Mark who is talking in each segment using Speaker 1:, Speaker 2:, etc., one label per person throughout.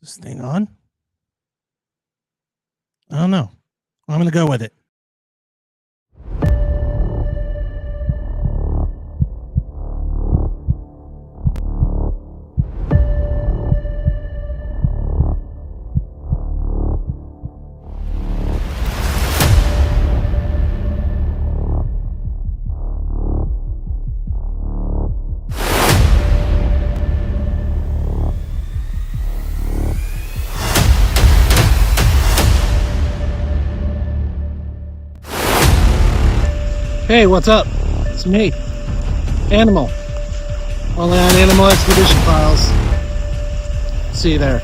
Speaker 1: This thing on? I don't know. I'm going to go with it. Hey, what's up? It's me, Animal. Only on Animal Expedition Files. See you there.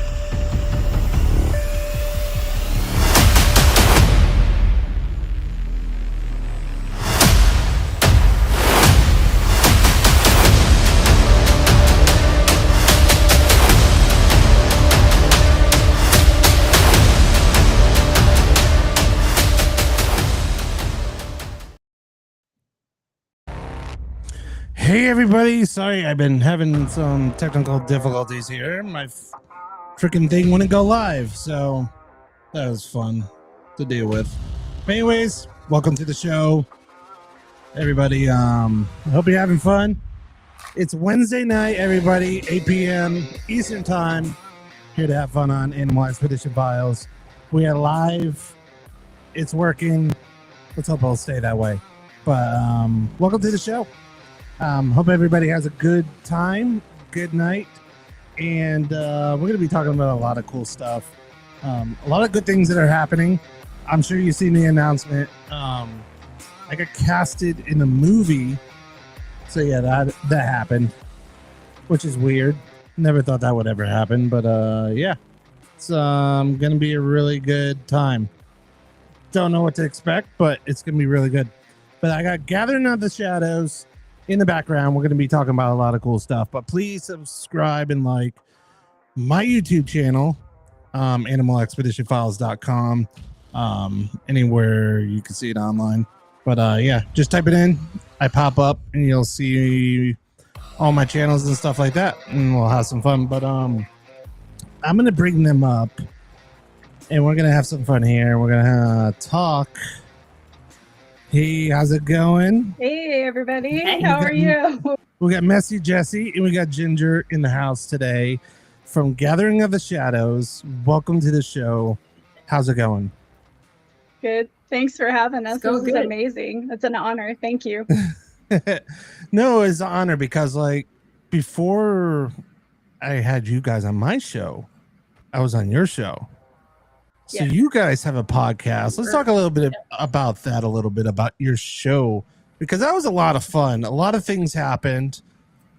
Speaker 1: Hey everybody, sorry I've been having some technical difficulties here. My freaking thing wouldn't go live, so that was fun to deal with. But anyways, welcome to the show. Everybody, I hope you're having fun. It's Wednesday night, everybody, 8 p.m. Eastern Time. Here to have fun on Animal Expedition Files. We are live. It's working. Let's hope it'll stay that way. But welcome to the show. Hope everybody has a good time, good night, and we're going to be talking about a lot of cool stuff, a lot of good things that are happening. I'm sure you've seen the announcement. I got casted in a movie, so yeah, that happened, which is weird. Never thought that would ever happen, but yeah, it's going to be a really good time. Don't know what to expect, but it's going to be really good. But I got Gathering of the Shadows in the background. We're going to be talking about a lot of cool stuff, but please subscribe and like my YouTube channel, animalexpeditionfiles.com, anywhere you can see it online. But yeah, just type it in. I pop up and you'll see all my channels and stuff like that, and we'll have some fun. But I'm going to bring them up and we're going to have some fun here. We're going to talk. Hey, how's it going?
Speaker 2: Hey, everybody. How are you?
Speaker 1: We got Messy Jessie and we got Ginger in the house today from Gathering of the Shadows. Welcome to the show. How's it going?
Speaker 2: Good. Thanks for having us. This is amazing. It's an honor. Thank you.
Speaker 1: No, it's an honor because, like, before I had you guys on my show, I was on your show. So you guys have a podcast. Let's talk a little bit about that, about your show, because that was a lot of fun. A lot of things happened,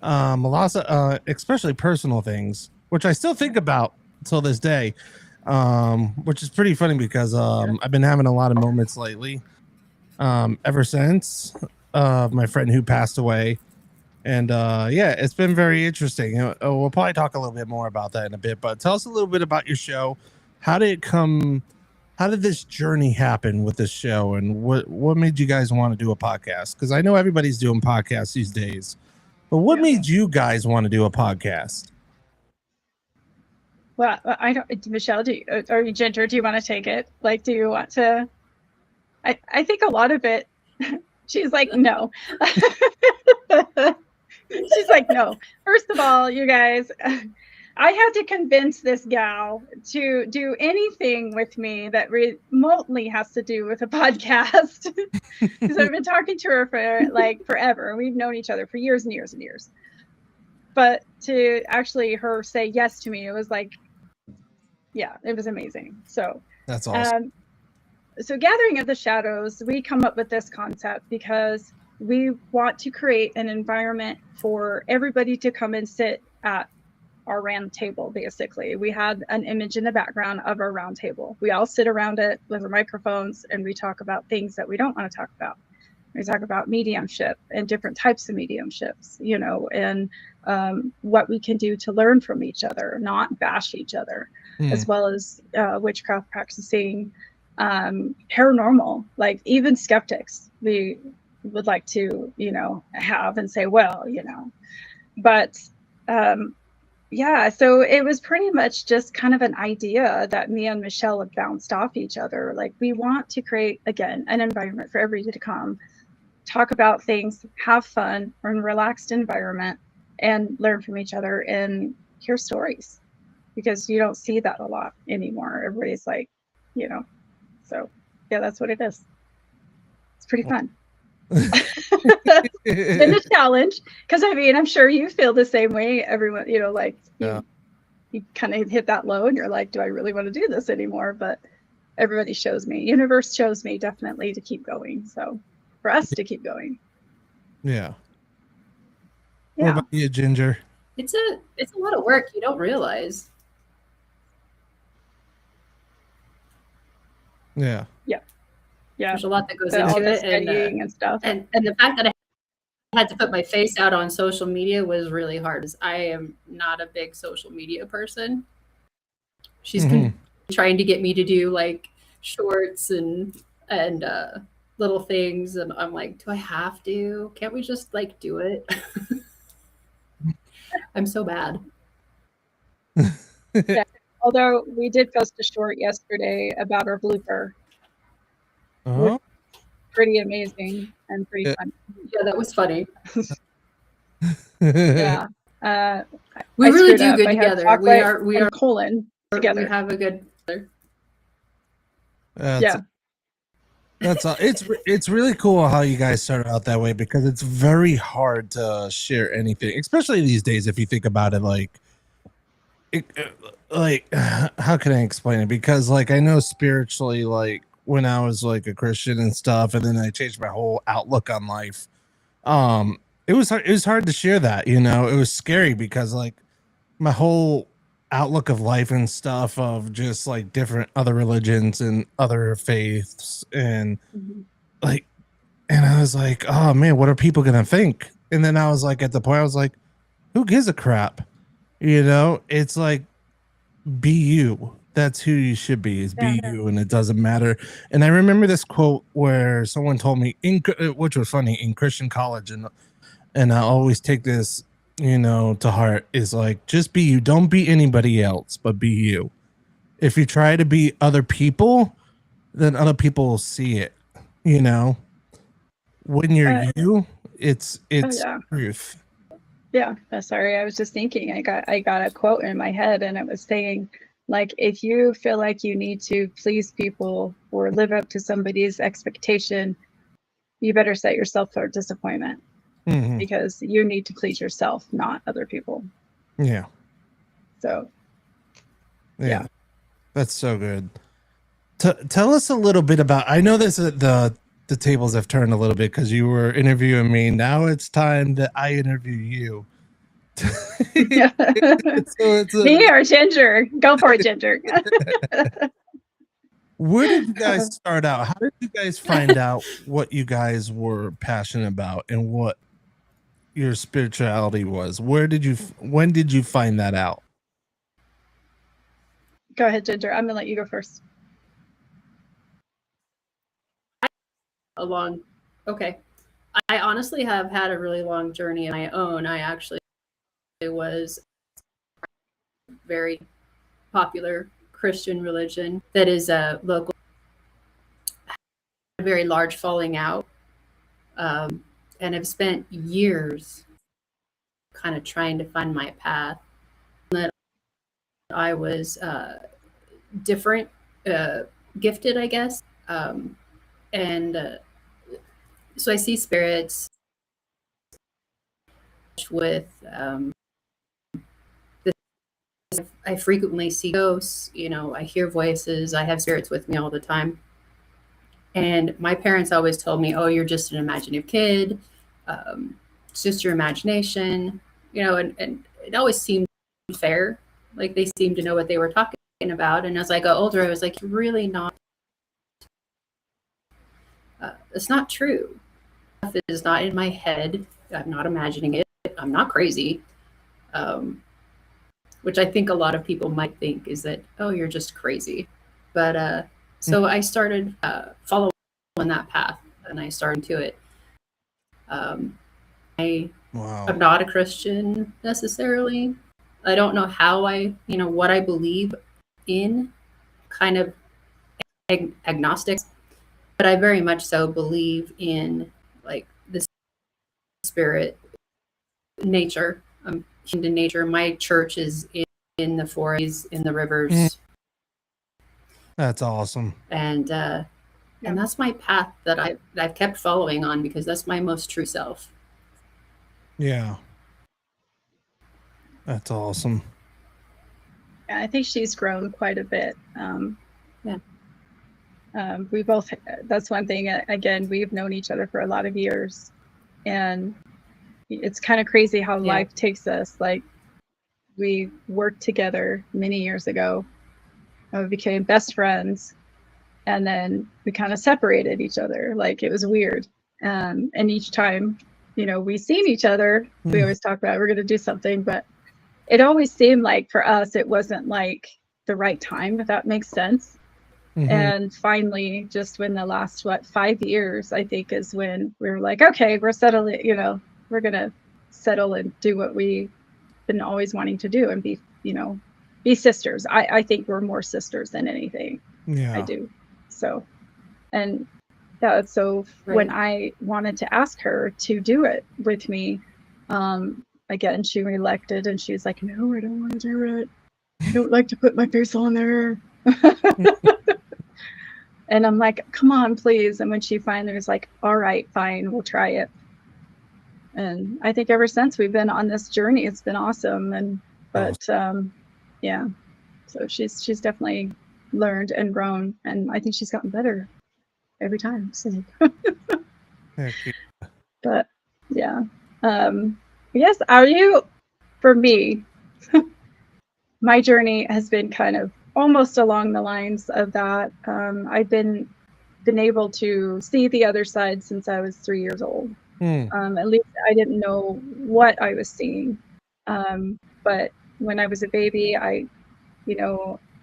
Speaker 1: a lot of, especially personal things, which I still think about till this day, which is pretty funny because I've been having a lot of moments lately, ever since my friend who passed away. And yeah, it's been very interesting. We'll probably talk a little bit more about that in a bit, but tell us a little bit about your show. How did it come? How did this journey happen with this show, and what made you guys want to do a podcast? Because I know everybody's doing podcasts these days, but what made you guys want to do a podcast?
Speaker 2: Well, I don't. Michelle, or Ginger, do you want to take it? Like, do you want to? I think a lot of it. She's like, no. She's like, no. First of all, you guys. I had to convince this gal to do anything with me that remotely has to do with a podcast, because I've been talking to her for like forever. We've known each other for years and years and years. But to actually her say yes to me, it was like, yeah, it was amazing. So
Speaker 1: that's awesome.
Speaker 2: So Gathering of the Shadows, we come up with this concept because we want to create an environment for everybody to come and sit at our round table. Basically, we had an image in the background of our round table. We all sit around it with our microphones and we talk about things that we don't want to talk about. We talk about mediumship and different types of mediumships, you know, and what we can do to learn from each other, not bash each other, as well as witchcraft practicing, paranormal, like even skeptics we would like to, you know, have and say, well, you know, but Yeah, so it was pretty much just kind of an idea that me and Michelle had bounced off each other. Like, we want to create, again, an environment for everybody to come, talk about things, have fun, or in a relaxed environment, and learn from each other and hear stories, because you don't see that a lot anymore. Everybody's like, you know, so yeah, that's what it is. It's pretty fun. It's been a challenge, because I mean, I'm sure you feel the same way. Everyone, like
Speaker 1: Yeah.
Speaker 2: you kind of hit that low and you're like, do I really want to do this anymore? But everybody shows me, universe shows me definitely to keep going. So for us to keep going.
Speaker 1: Yeah. What
Speaker 2: Yeah.
Speaker 1: about you, Ginger?
Speaker 3: It's a lot of work you don't realize.
Speaker 1: Yeah.
Speaker 2: Yeah.
Speaker 3: There's a lot that goes
Speaker 2: all
Speaker 3: into
Speaker 2: the
Speaker 3: it,
Speaker 2: studying and stuff.
Speaker 3: and the fact that I had to put my face out on social media was really hard. I am not a big social media person. She's been trying to get me to do like shorts and little things, and I'm like, do I have to? Can't we just like do it? I'm so bad.
Speaker 2: Yeah. Although we did post a short yesterday about our blooper.
Speaker 1: Oh,
Speaker 2: Pretty amazing and pretty
Speaker 1: Yeah.
Speaker 2: fun.
Speaker 3: Yeah, that was funny.
Speaker 2: Yeah.
Speaker 3: We
Speaker 2: I
Speaker 3: really
Speaker 2: screwed
Speaker 3: do
Speaker 2: up.
Speaker 3: good
Speaker 2: I had
Speaker 3: together. We
Speaker 2: chocolate
Speaker 3: are
Speaker 2: and colon together.
Speaker 3: we have a good.
Speaker 2: Yeah.
Speaker 1: That's all. It's really cool how you guys started out that way, because it's very hard to share anything, especially these days. If you think about it, like how can I explain it? Because like I know spiritually, like when I was like a Christian and stuff, and then I changed my whole outlook on life. It was hard. It was hard to share that. It was scary because like my whole outlook of life and stuff of just like different other religions and other faiths and
Speaker 2: Mhm.
Speaker 1: like, and I was like, oh man, what are people gonna think? And then I was like, at the point I was like, who gives a crap? It's like, be you. That's who you should be, is be
Speaker 2: Yeah.
Speaker 1: you, and it doesn't matter. And I remember this quote where someone told me, which was funny, in Christian college, and I always take this, to heart, is like, just be you. Don't be anybody else, but be you. If you try to be other people, then other people will see it. When you're you, it's
Speaker 2: yeah.
Speaker 1: truth.
Speaker 2: Yeah. Sorry, I was just thinking. I got a quote in my head, and it was saying, like, if you feel like you need to please people or live up to somebody's expectation, you better set yourself for disappointment,
Speaker 1: Mhm.
Speaker 2: because you need to please yourself, not other people.
Speaker 1: Yeah.
Speaker 2: So
Speaker 1: Yeah. That's so good. Tell us a little bit about. I know this the tables have turned a little bit because you were interviewing me. Now it's time that I interview you.
Speaker 2: yeah. Me or Ginger? Go for it, Ginger.
Speaker 1: Where did you guys start out? How did you guys find out what you guys were passionate about and what your spirituality was? When did you find that out?
Speaker 2: Go ahead, Ginger. I'm gonna let you go first.
Speaker 3: Okay. I honestly have had a really long journey of my own. I actually was very popular Christian religion that is a local, a very large falling out, and have spent years kind of trying to find my path. That I was different, gifted, I guess, and so I see spirits with I frequently see ghosts, I hear voices, I have spirits with me all the time. And my parents always told me, oh, you're just an imaginative kid. It's just your imagination, and it always seemed fair. Like they seemed to know what they were talking about. And as I got older, I was like, you're really not. It's not true. It is not in my head. I'm not imagining it. I'm not crazy. Which I think a lot of people might think is that, oh, you're just crazy. But so I started following that path, and I started to it. I
Speaker 1: Wow.
Speaker 3: am not a Christian necessarily. I don't know how what I believe in, kind of agnostic, but I very much so believe in like the spirit, nature. Into nature. My church is in the forests, in the rivers,
Speaker 1: That's awesome.
Speaker 3: and that's my path that I've kept following on, because that's my most true self.
Speaker 1: Yeah. That's awesome.
Speaker 2: I think she's grown quite a bit.
Speaker 3: Yeah.
Speaker 2: We both, that's one thing, again, we've known each other for a lot of years, and it's kind of crazy how life takes us. Like, we worked together many years ago, and we became best friends, and then we kind of separated each other. Like, it was weird. And each time, we seen each other, we always talk about we're going to do something, but it always seemed like for us, it wasn't like the right time, if that makes sense. Mm-hmm. And finally, just when the last, 5 years, I think, is when we were like, okay, we're settling, we're going to settle and do what we've been always wanting to do, and be sisters. I think we're more sisters than anything.
Speaker 1: Yeah.
Speaker 2: I do. So, and yeah, so right. When I wanted to ask her to do it with me, again, she reelected, and she was like, no, I don't want to do it. I don't like to put my face on there. And I'm like, come on, please. And when she finally was like, all right, fine, we'll try it. And I think ever since we've been on this journey, it's been awesome. Yeah, so she's definitely learned and grown, and I think she's gotten better every time. So. But yeah, yes, for me, my journey has been kind of almost along the lines of that. I've been able to see the other side since I was 3 years old. At least I didn't know what I was seeing. But when I was a baby, I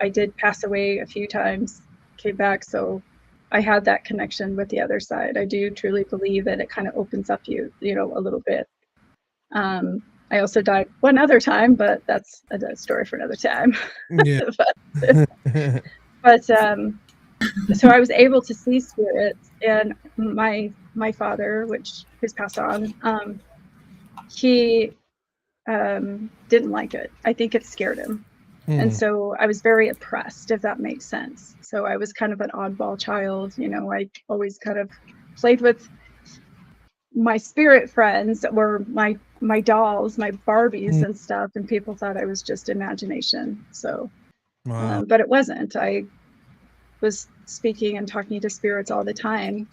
Speaker 2: did pass away a few times, came back. So I had that connection with the other side. I do truly believe that it kind of opens up you a little bit. I also died one other time, but that's a story for another time. Yeah. but so I was able to see spirits, and my father, who's passed on, he didn't like it. I think it scared him. And so I was very oppressed, if that makes sense. So I was kind of an oddball child. I always kind of played with my spirit friends, or my dolls, my Barbies and stuff, and people thought I was just imagination. So, wow. But it wasn't. I was speaking and talking to spirits all the time.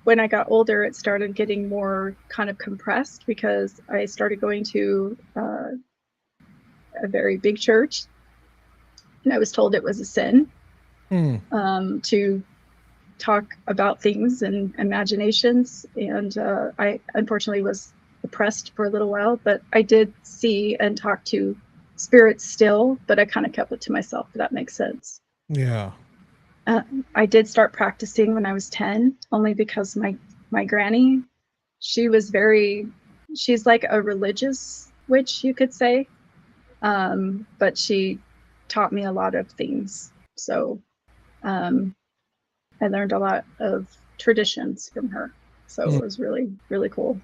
Speaker 2: When I got older, it started getting more kind of compressed, because I started going to a very big church, and I was told it was a sin to talk about things and imaginations, and I unfortunately was oppressed for a little while, but I did see and talk to spirits still, but I kind of kept it to myself, if that makes sense.
Speaker 1: Yeah.
Speaker 2: I did start practicing when I was 10, only because my granny, she's like a religious witch, you could say, but she taught me a lot of things. So I learned a lot of traditions from her. So it was really, really cool.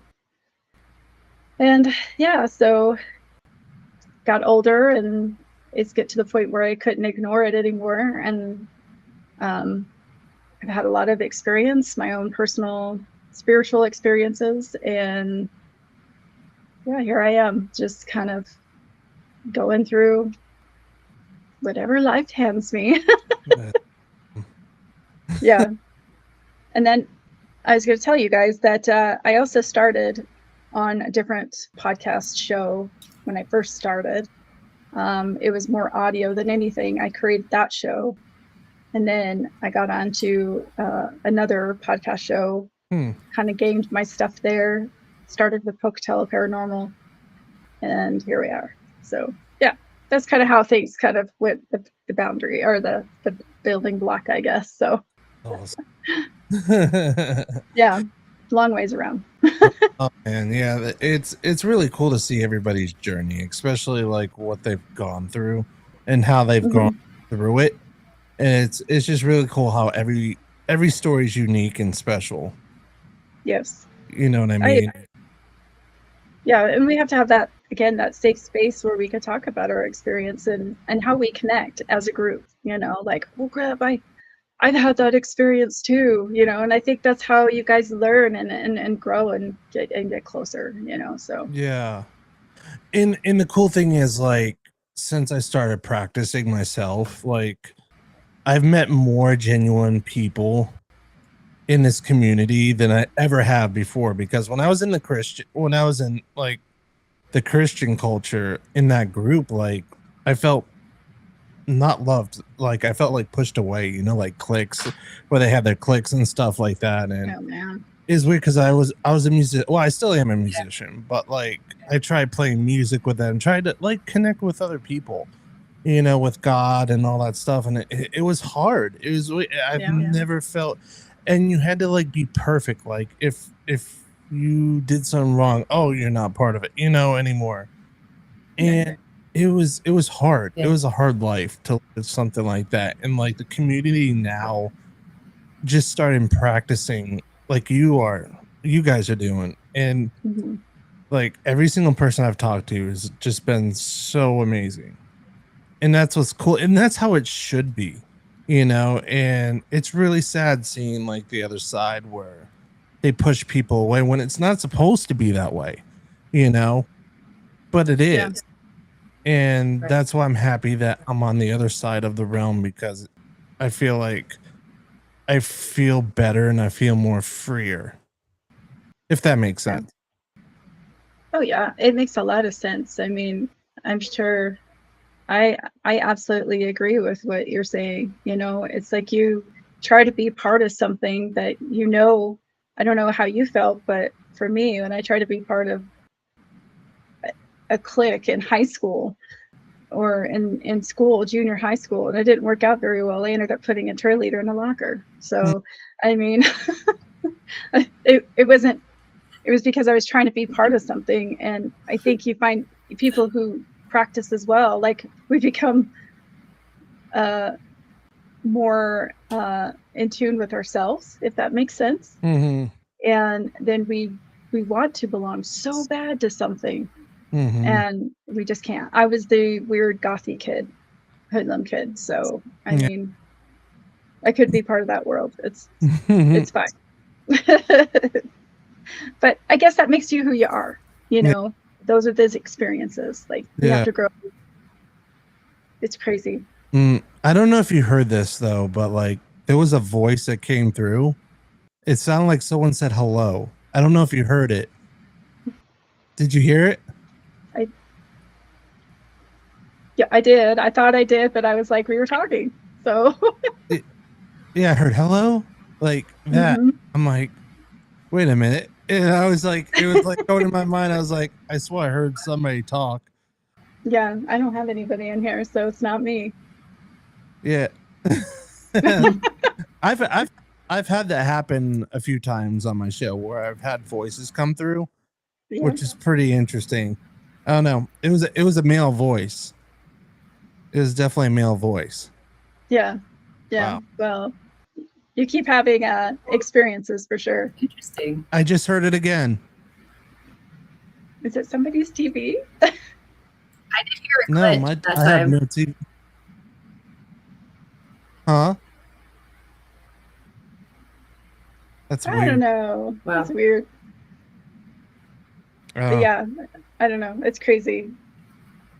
Speaker 2: And yeah, so got older, and it's get to the point where I couldn't ignore it anymore. And I've had a lot of experience, my own personal spiritual experiences. And yeah, here I am, just kind of going through whatever life hands me. Yeah. And then I was going to tell you guys that I also started on a different podcast show when I first started. It was more audio than anything. I created that show. And then I got onto another podcast show, kind of gained my stuff there, started with Pocatello Paranormal, and here we are. So yeah, that's kind of how things kind of went, the boundary, or the building block, I guess. So
Speaker 1: awesome.
Speaker 2: Yeah. long ways around.
Speaker 1: Oh man, yeah, it's really cool to see everybody's journey, especially like what they've gone through and how they've gone through it. And it's just really cool how every story is unique and special.
Speaker 2: Yes.
Speaker 1: You know what I mean?
Speaker 2: Yeah, and we have to have that, again, that safe space where we can talk about our experience and how we connect as a group, you know, like, oh crap, I've had that experience too, you know, and I think that's how you guys learn and grow and get closer, you know. So
Speaker 1: Yeah. And the cool thing is, like, since I started practicing myself, like, I've met more genuine people in this community than I ever have before. Because when I was in like the Christian culture in that group, like, I felt not loved. Like, I felt like pushed away, you know, like cliques where they had their cliques and stuff like that. And
Speaker 2: oh man,
Speaker 1: it's weird because I was a musician. Well, I still am a musician, but like I tried playing music with them, tried to like connect with other people, you know, with God and all that stuff. And it was hard. I've never felt, and you had to like be perfect. Like if you did something wrong, oh, you're not part of it, you know, anymore. And it was hard. It was a hard life to live something like that. And like the community now just started practicing like you guys are doing. And like every single person I've talked to has just been so amazing. And that's what's cool. And that's how it should be, you know. And it's really sad seeing like the other side where they push people away when it's not supposed to be that way, you know, but it is. And that's why I'm happy that I'm on the other side of the realm, because I feel like I feel better and I feel more freer, if that makes sense.
Speaker 2: Oh yeah, it makes a lot of sense. I mean, I'm sure I absolutely agree with what you're saying. You know, it's like you try to be part of something that, you know, I don't know how you felt, but for me, when I try to be part of a clique in high school or in school, junior high school, and it didn't work out very well. I ended up putting a cheerleader in a locker. So, I mean, it wasn't, it was because I was trying to be part of something. And I think you find people who practice as well, like we become more in tune with ourselves, if that makes sense. And then we want to belong so bad to something. And we just can't. I was the weird gothy kid, hoodlum kid. So I mean, I could be part of that world. It's fine. But I guess that makes you who you are. You know, those are those experiences. Like you have to grow. It's crazy.
Speaker 1: I don't know if you heard this though, but like there was a voice that came through. It sounded like someone said hello. I don't know if you heard it. Did you hear it?
Speaker 2: Yeah, I did. I thought I did, but I was like, we were talking. So
Speaker 1: yeah, I heard hello like that. I'm like, wait a minute. And I was like, it was like going in my mind. I was like, I swear I heard somebody talk.
Speaker 2: Yeah, I don't have anybody in here, so it's not me.
Speaker 1: Yeah. I've had that happen a few times on my show where I've had voices come through, which is pretty interesting. I don't know. It was a male voice. It was definitely a male voice.
Speaker 2: Yeah.
Speaker 1: Wow.
Speaker 2: Well, you keep having experiences for sure.
Speaker 3: Interesting.
Speaker 1: I just heard it again.
Speaker 2: Is it somebody's TV?
Speaker 3: I did hear it.
Speaker 1: No, I have no TV. Huh? That's weird.
Speaker 2: I don't know. Wow. That's weird. But yeah, I don't know. It's crazy.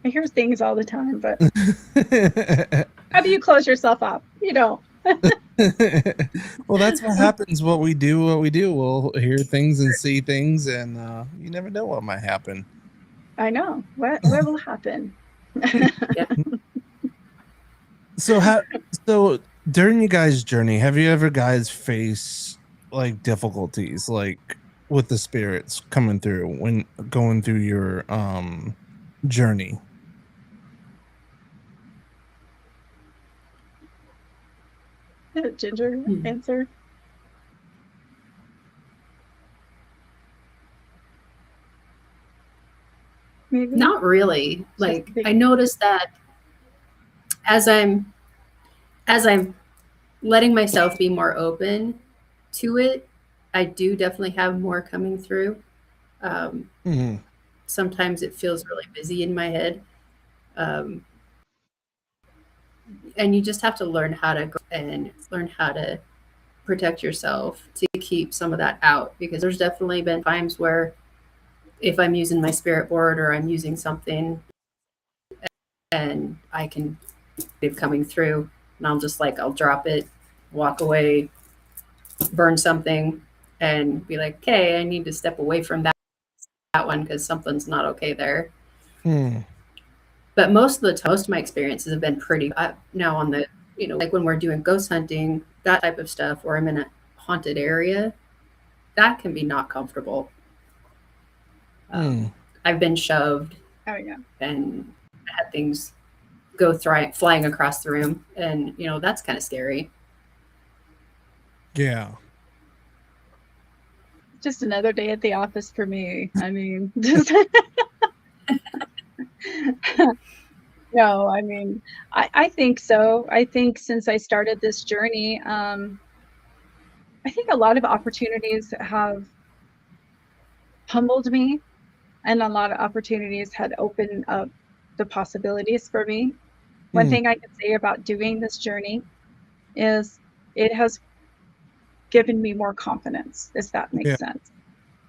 Speaker 2: I hear things all the time, but how do you close yourself up? You don't.
Speaker 1: Well, that's what happens. What we do. We'll hear things and see things, and you never know what might happen.
Speaker 2: I know. What will happen?
Speaker 1: So during you guys' journey, have you ever guys faced like difficulties like with the spirits coming through when going through your journey?
Speaker 2: Ginger answer. maybe?
Speaker 3: Not really. Like
Speaker 2: Just big-
Speaker 3: I noticed that as I'm letting myself be more open to it, I do definitely have more coming through.
Speaker 1: Hmm.
Speaker 3: Sometimes it feels really busy in my head. Um, and you just have to learn how to and learn how to protect yourself to keep some of that out, because there's definitely been times where if I'm using my spirit board or I'm using something and I can be coming through, and I'm just like, I'll drop it, walk away, burn something, and be like, okay, I need to step away from that one because something's not okay there.
Speaker 1: Hmm.
Speaker 3: But most of the time, most of my experiences have been pretty. Now on the, like when we're doing ghost hunting, that type of stuff, or I'm in a haunted area, that can be not comfortable.
Speaker 1: Hmm.
Speaker 3: I've been shoved
Speaker 2: Oh yeah.
Speaker 3: and had things go flying across the room, and that's kind of scary.
Speaker 1: Yeah.
Speaker 2: Just another day at the office for me. I mean, just no, I mean, I think so. I think since I started this journey, I think a lot of opportunities have humbled me, and a lot of opportunities had opened up the possibilities for me. One
Speaker 1: Hmm.
Speaker 2: thing I can say about doing this journey is it has given me more confidence, if that makes
Speaker 1: Yeah.
Speaker 2: sense.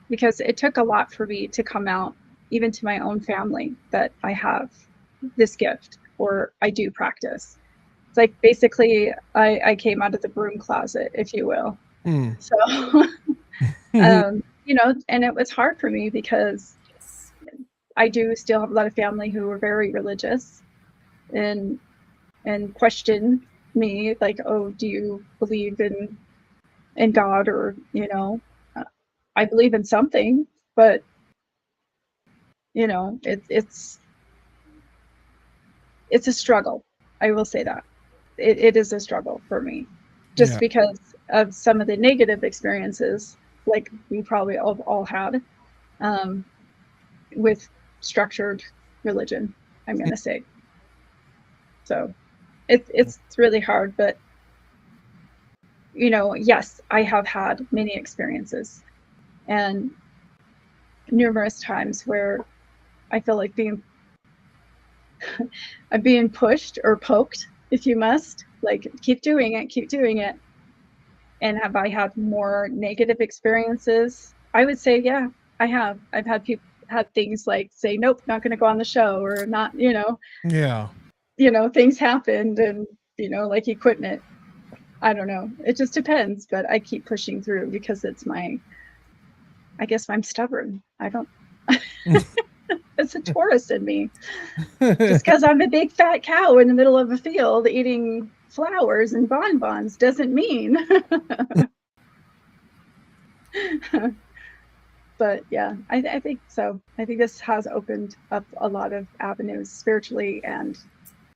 Speaker 2: Because it took a lot for me to come out, even to my own family, that I have this gift or I do practice. It's like basically I came out of the broom closet, if you will.
Speaker 1: Hmm.
Speaker 2: So, and it was hard for me because I do still have a lot of family who are very religious and question me like, oh, do you believe in God, or I believe in something, but it's a struggle. I will say that it is a struggle for me, just
Speaker 1: Yeah.
Speaker 2: because of some of the negative experiences, like we probably all had, with structured religion, I'm going to say. So it's really hard, but yes, I have had many experiences and numerous times where I feel like I'm being pushed or poked, if you must, like keep doing it. And have I had more negative experiences? I would say, yeah, I have. I've had people had things like say, nope, not going to go on the show, or not,
Speaker 1: Yeah.
Speaker 2: things happened, and like equipment. I don't know. It just depends, but I keep pushing through because I guess I'm stubborn. I don't. It's a Taurus in me. Just because I'm a big fat cow in the middle of a field eating flowers and bonbons doesn't mean. But yeah, I think so. I think this has opened up a lot of avenues spiritually and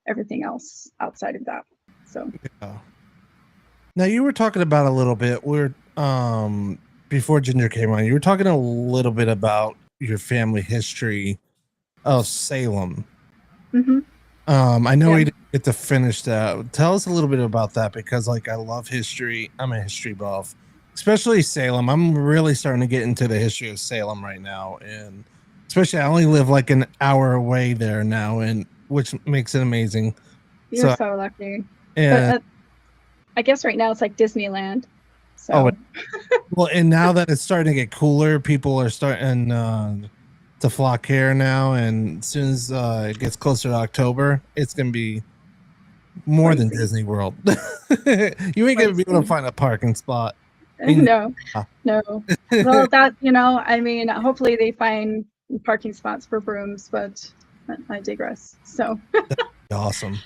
Speaker 2: everything else outside of that. So
Speaker 1: Yeah. Now you were talking about a little bit. Before Ginger came on, you were talking a little bit about your family history of Salem.
Speaker 2: mm-hmm.
Speaker 1: I know
Speaker 2: Yeah.
Speaker 1: we didn't get to finish that. Tell us a little bit about that, because like I love history. I'm a history buff, especially Salem. I'm really starting to get into the history of Salem right now, and especially I only live like an hour away there now, and which makes it amazing.
Speaker 2: You're
Speaker 1: So
Speaker 2: so lucky. But
Speaker 1: and
Speaker 2: I guess right now it's like Disneyland.
Speaker 1: oh,
Speaker 2: So
Speaker 1: well, and now that it's starting to get cooler, people are starting to flock here now, and as soon as it gets closer to October, it's gonna be more than
Speaker 2: crazy.
Speaker 1: Disney World. You ain't gonna be able to find a parking spot.
Speaker 2: No,
Speaker 1: Uh,
Speaker 2: no. Well, that, I mean, hopefully they find parking spots for brooms, but I digress. So
Speaker 1: awesome.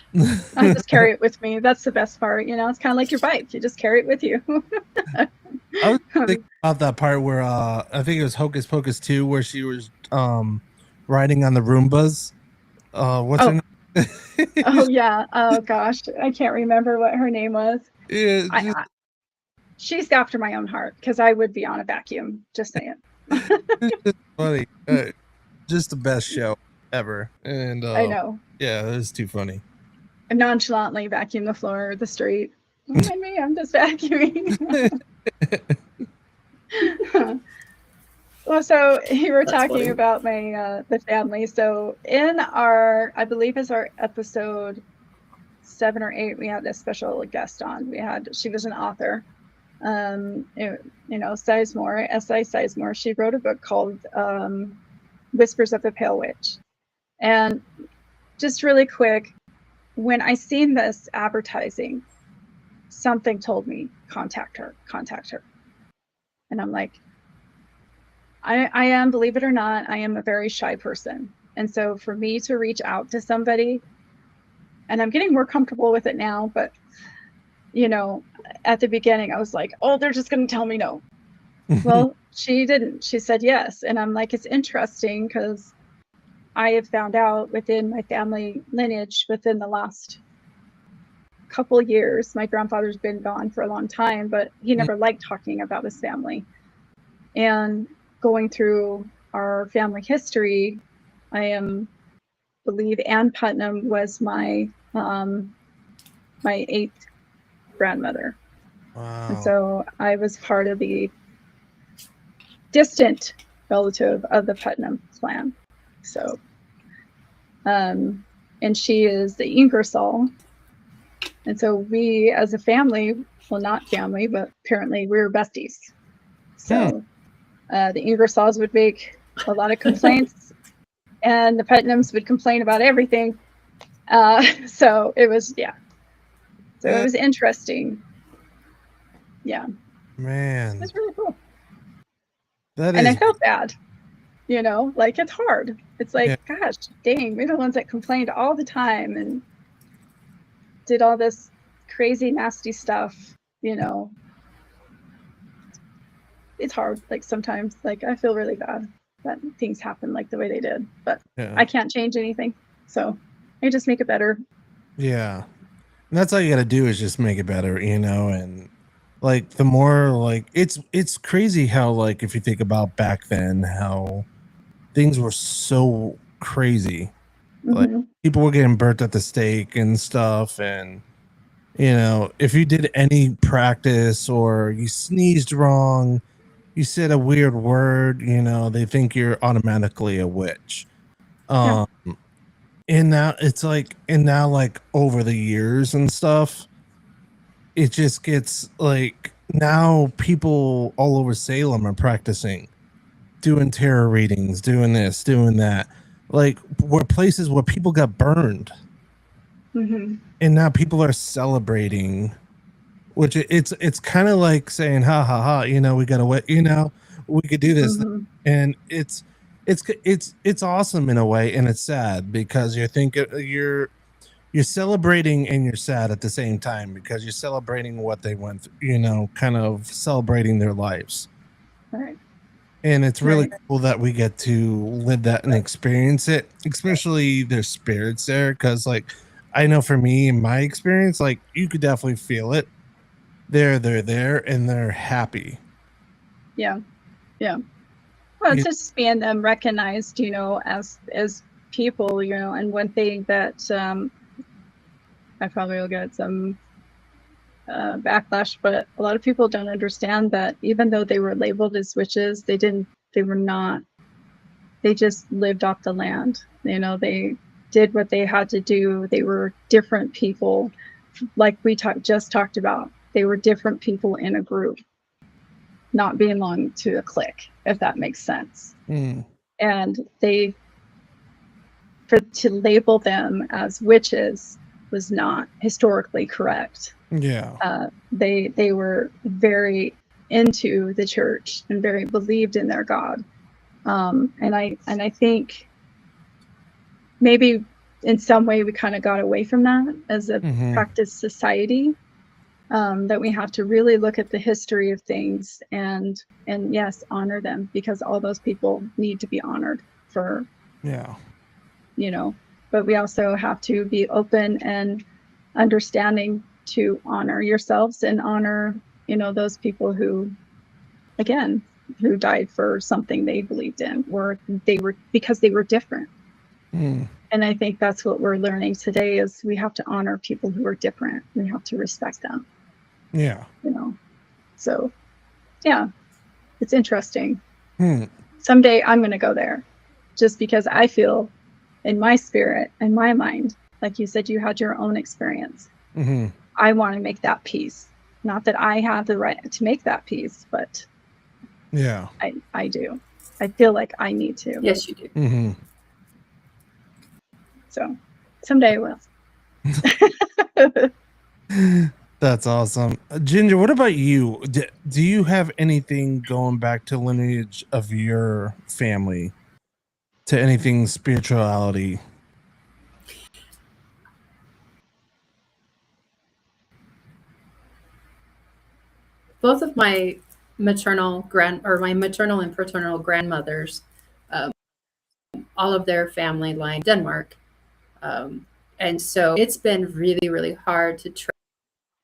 Speaker 2: I just carry it with me. That's the best part. It's kind of like your bike. You just carry it with you.
Speaker 1: I was thinking about that part where I think it was Hocus Pocus 2 where she was riding on the Roombas. What's her
Speaker 2: Oh,
Speaker 1: name?
Speaker 2: oh yeah. Oh gosh, I can't remember what her name was.
Speaker 1: Yeah,
Speaker 2: I she's after my own heart because I would be on a vacuum. Just saying.
Speaker 1: just funny. Just the best show. ever. And
Speaker 2: I know.
Speaker 1: yeah, it was too funny.
Speaker 2: I nonchalantly vacuum the floor or the street. Don't mind me, I'm just vacuuming. Well, so you were
Speaker 3: That's
Speaker 2: talking
Speaker 3: funny.
Speaker 2: about my the family. So in our, I believe it's our episode 7 or 8, we had a special guest on. She was an author. Sizemore, S.I. Sizemore. She wrote a book called Whispers of the Pale Witch. And just really quick, when I seen this advertising, something told me, contact her. And I'm like, I am, believe it or not, I am a very shy person. And so for me to reach out to somebody, and I'm getting more comfortable with it now, but at the beginning I was like, oh, they're just going to tell me no. Well, she didn't. She said yes. And I'm like, it's interesting because I have found out within my family lineage within the last couple years, my grandfather's been gone for a long time, but he never liked talking about his family. And going through our family history, believe Ann Putnam was my 8th grandmother.
Speaker 1: Wow.
Speaker 2: And so I was part of the distant relative of the Putnam clan. So, and she is the Ingersoll. And so we as a family, well, not family, but apparently we were besties. So the Ingersolls would make a lot of complaints and the Putnams would complain about everything. So it was, So it was interesting. Yeah.
Speaker 1: Man.
Speaker 2: It was really cool.
Speaker 1: And
Speaker 2: I felt bad, like it's hard. It's like, gosh, dang, we're the ones that complained all the time and did all this crazy, nasty stuff, It's hard. Like sometimes, like I feel really bad that things happen like the way they did, but I can't change anything. So I just make it better.
Speaker 1: Yeah. And that's all you got to do is just make it better, and like the more like it's crazy how like if you think about back then how things were so crazy. Like people were getting burnt at the stake and stuff, and if you did any practice or you sneezed wrong, you said a weird word, they think you're automatically a witch. And now it's like, like over the years and stuff, it just gets like now people all over Salem are practicing, doing tarot readings, doing this, doing that. Like were places where people got burned. And now people are celebrating, which it's kind of like saying, ha ha ha, we got to, we could do this. And it's awesome in a way. And it's sad because you're celebrating and you're sad at the same time because you're celebrating what they went through, kind of celebrating their lives.
Speaker 2: Right.
Speaker 1: And it's really cool that we get to live that and experience it, especially their spirits there. Cause like, I know for me, in my experience, like you could definitely feel it. They're there and they're happy.
Speaker 2: Yeah. Yeah. Well, it's just being them recognized, as people, and one thing that I probably will get some backlash, but a lot of people don't understand that even though they were labeled as witches, they just lived off the land. They did what they had to do. They were different people, like we just talked about. They were different people in a group, not belong to a clique, if that makes sense. And to label them as witches was not historically correct. They were very into the church and very believed in their God. And I think maybe in some way we kind of got away from that as a practice society. That we have to really look at the history of things and yes, honor them, because all those people need to be honored for, but we also have to be open and understanding to honor yourselves and honor, those people who died for something they believed in, or because they were different.
Speaker 1: Hmm.
Speaker 2: And I think that's what we're learning today is we have to honor people who are different. We have to respect them,
Speaker 1: Yeah.
Speaker 2: you know. So, yeah, it's interesting.
Speaker 1: Hmm.
Speaker 2: Someday I'm going to go there just because I feel in my spirit and my mind, like you said, you had your own experience.
Speaker 1: Mm-hmm.
Speaker 2: I want to make that peace. Not that I have the right to make that peace, but
Speaker 1: Yeah.
Speaker 2: I do. I feel like I need to.
Speaker 3: Yes, you do.
Speaker 1: Mm-hmm.
Speaker 2: So someday I will.
Speaker 1: That's awesome. Ginger, what about you? Do you have anything going back to lineage of your family to anything spirituality?
Speaker 3: Both of my maternal and paternal grandmothers, um, all of their family line Denmark. And so it's been really, really hard to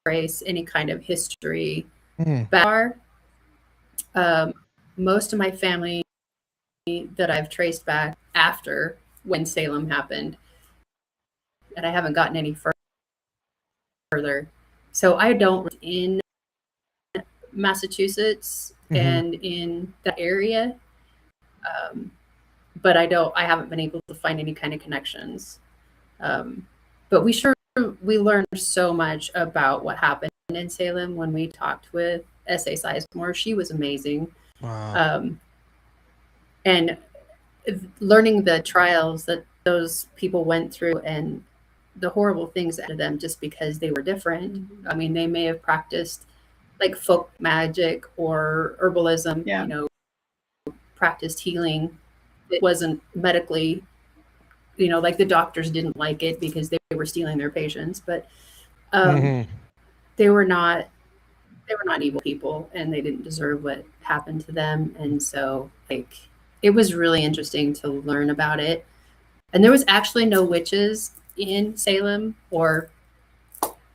Speaker 3: trace any kind of history
Speaker 1: Hmm.
Speaker 3: back. Most of my family that I've traced back after when Salem happened, and I haven't gotten any further. So I don't in Massachusetts
Speaker 1: Mhm.
Speaker 3: and in that area, but I haven't been able to find any kind of connections. But we learned so much about what happened in Salem when we talked with S.A. Sizemore. She was amazing.
Speaker 1: Wow.
Speaker 3: And learning the trials that those people went through and the horrible things to them just because they were different. I mean, they may have practiced like folk magic or herbalism,
Speaker 2: Yeah.
Speaker 3: you know, practiced healing. It wasn't medically, you know, like the doctors didn't like it because they were stealing their patients, but
Speaker 1: Mhm.
Speaker 3: they were not evil people and they didn't deserve what happened to them. And so like it was really interesting to learn about it. And there was actually no witches in Salem or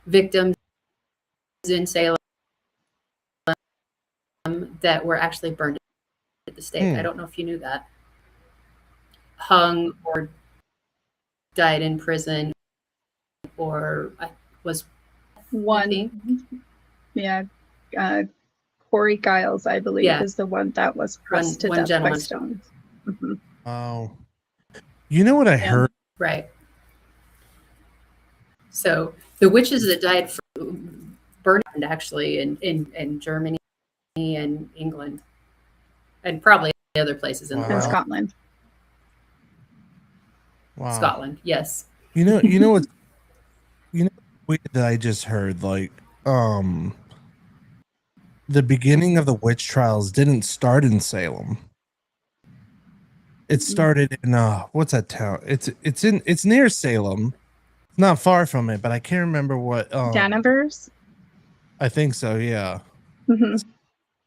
Speaker 3: victims in Salem that were actually burned at the stake. I don't know if you knew that. Hung or died in prison or was
Speaker 2: One, yeah, Corey Giles, I believe, is the one that was pressed to
Speaker 3: one
Speaker 2: death
Speaker 3: gentleman.
Speaker 2: by stones. Mm-hmm.
Speaker 1: Oh, you know what I heard?
Speaker 3: Right. So the witches that died burned actually in Germany and England and probably other places in the
Speaker 2: In
Speaker 3: world.
Speaker 2: Scotland.
Speaker 1: Wow.
Speaker 3: Scotland, yes.
Speaker 1: You know what? You know what that I just heard? Like, the beginning of the witch trials didn't start in Salem. It started in what's that town? It's near Salem. It's not far from it, but I can't remember what.
Speaker 2: Danvers.
Speaker 1: I think so. Yeah.
Speaker 2: Mm-hmm.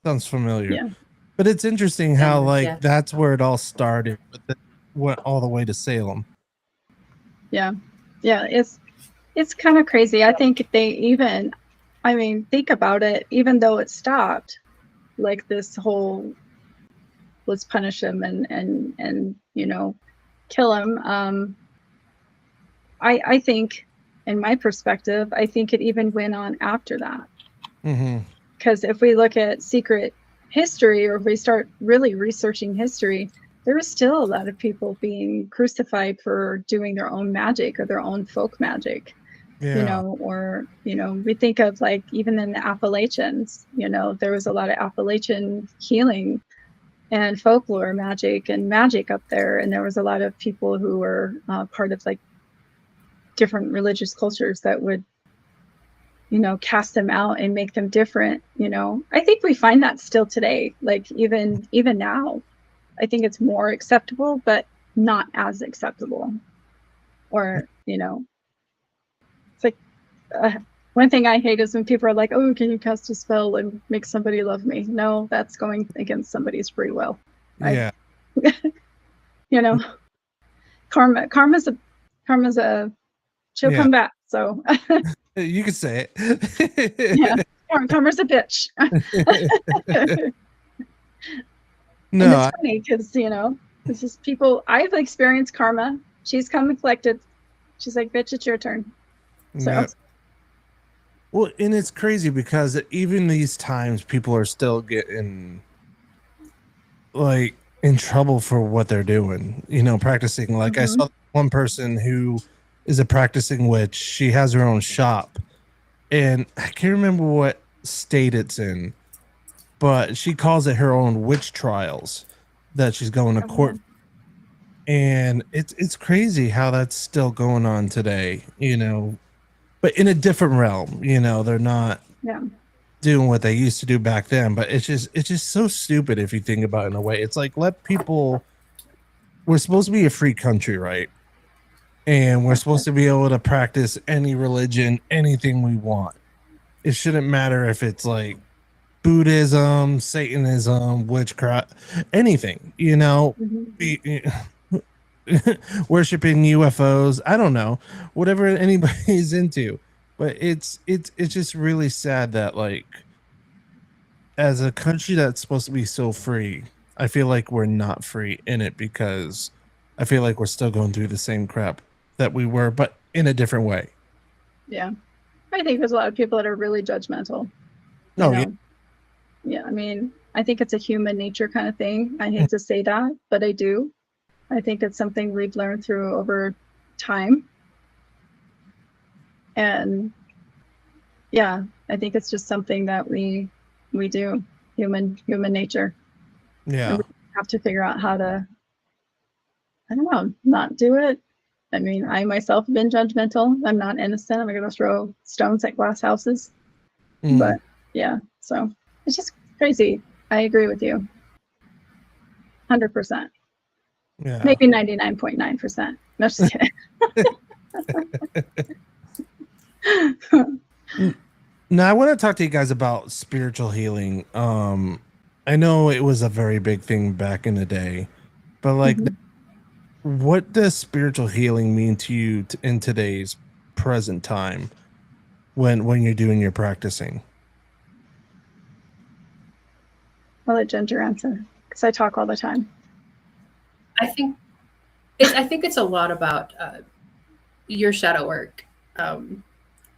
Speaker 1: Sounds familiar.
Speaker 2: Yeah.
Speaker 1: But it's interesting how
Speaker 3: Danvers,
Speaker 1: like
Speaker 3: yeah.
Speaker 1: that's where it all started, but then went all the way to Salem.
Speaker 2: Yeah. Yeah. It's kind of crazy. I think they even, I mean, think about it, even though it stopped, like this whole let's punish him and you know, kill him. I think, in my perspective, I think it even went on after that. Because if we look at secret history, or if we start really researching history, there are still a lot of people being crucified for doing their own magic or their own folk magic.
Speaker 1: Yeah.
Speaker 2: You know, or, you know, we think of like even in the Appalachians, you know, there was a lot of Appalachian healing and folklore magic and magic up there. And there was a lot of people who were part of like different religious cultures that would, you know, cast them out and make them different. You know, I think we find that still today, like even now, I think it's more acceptable, but not as acceptable. Or, you know, it's like one thing I hate is when people are like, oh, can you cast a spell and make somebody love me? No, that's going against somebody's free will.
Speaker 1: Yeah.
Speaker 2: You know, karma's a she'll come back. So
Speaker 1: you could say it.
Speaker 2: Yeah, karma's a bitch.
Speaker 1: No,
Speaker 2: and it's funny because, you know, it's just people, I've experienced karma she's come and collected. She's like, bitch, it's your turn. So
Speaker 1: Yeah. Well, and it's crazy because even these times people are still getting like in trouble for what they're doing, you know, practicing. Like I saw one person who is a practicing witch. She has her own shop, and I can't remember what state it's in, but she calls it her own witch trials that she's going to court. And it's crazy how that's still going on today, you know, but in a different realm. You know, they're not doing what they used to do back then, but it's just so stupid if you think about it in a way. It's like, let people, we're supposed to be a free country, right? And we're supposed to be able to practice any religion, anything we want. It shouldn't matter if it's like Buddhism, Satanism, witchcraft, anything, you know, worshiping UFOs. I don't know, whatever anybody's into. But it's just really sad that, like, as a country that's supposed to be so free, I feel like we're not free in it, because I feel like we're still going through the same crap that we were, but in a different way.
Speaker 2: Yeah. I think there's a lot of people that are really judgmental.
Speaker 1: No,
Speaker 2: yeah. I mean, I think it's a human nature kind of thing. I hate to say that, but I do. I think it's something we've learned through over time. And yeah, I think it's just something that we do, human nature.
Speaker 1: Yeah.
Speaker 2: And we have to figure out how to, I don't know, not do it. I mean, I myself have been judgmental. I'm not innocent. I'm going to throw stones at glass houses. But yeah, so it's just crazy. I agree with you. 100%.
Speaker 1: Yeah.
Speaker 2: Maybe 99.9%. No, just kidding.
Speaker 1: Now I want to talk to you guys about spiritual healing. I know it was a very big thing back in the day, but like, what does spiritual healing mean to you in today's present time when you're doing your practicing?
Speaker 2: I'll let Ginger answer, because I talk all the time.
Speaker 3: I think it's a lot about your shadow work,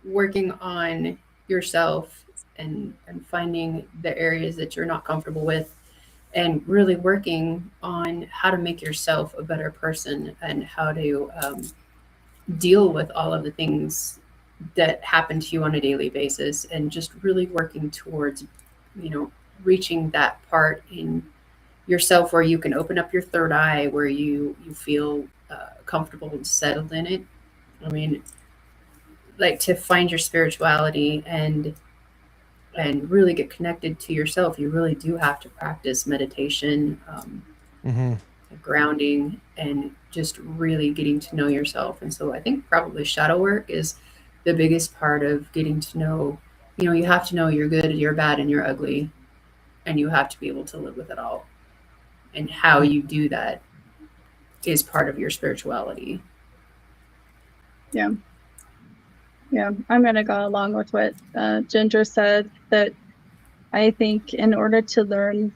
Speaker 3: working on yourself and finding the areas that you're not comfortable with, and really working on how to make yourself a better person, and how to deal with all of the things that happen to you on a daily basis, and just really working towards, you know, reaching that part in yourself where you can open up your third eye, where you feel comfortable and settled in it. I mean, like, to find your spirituality and really get connected to yourself, you really do have to practice meditation, grounding, and just really getting to know yourself. And so I think probably shadow work is the biggest part of getting to know, you know, you have to know you're good, you're bad, and you're ugly, and you have to be able to live with it all. And how you do that is part of your spirituality.
Speaker 2: Yeah. Yeah, I'm going to go along with what Ginger said, that I think in order to learn,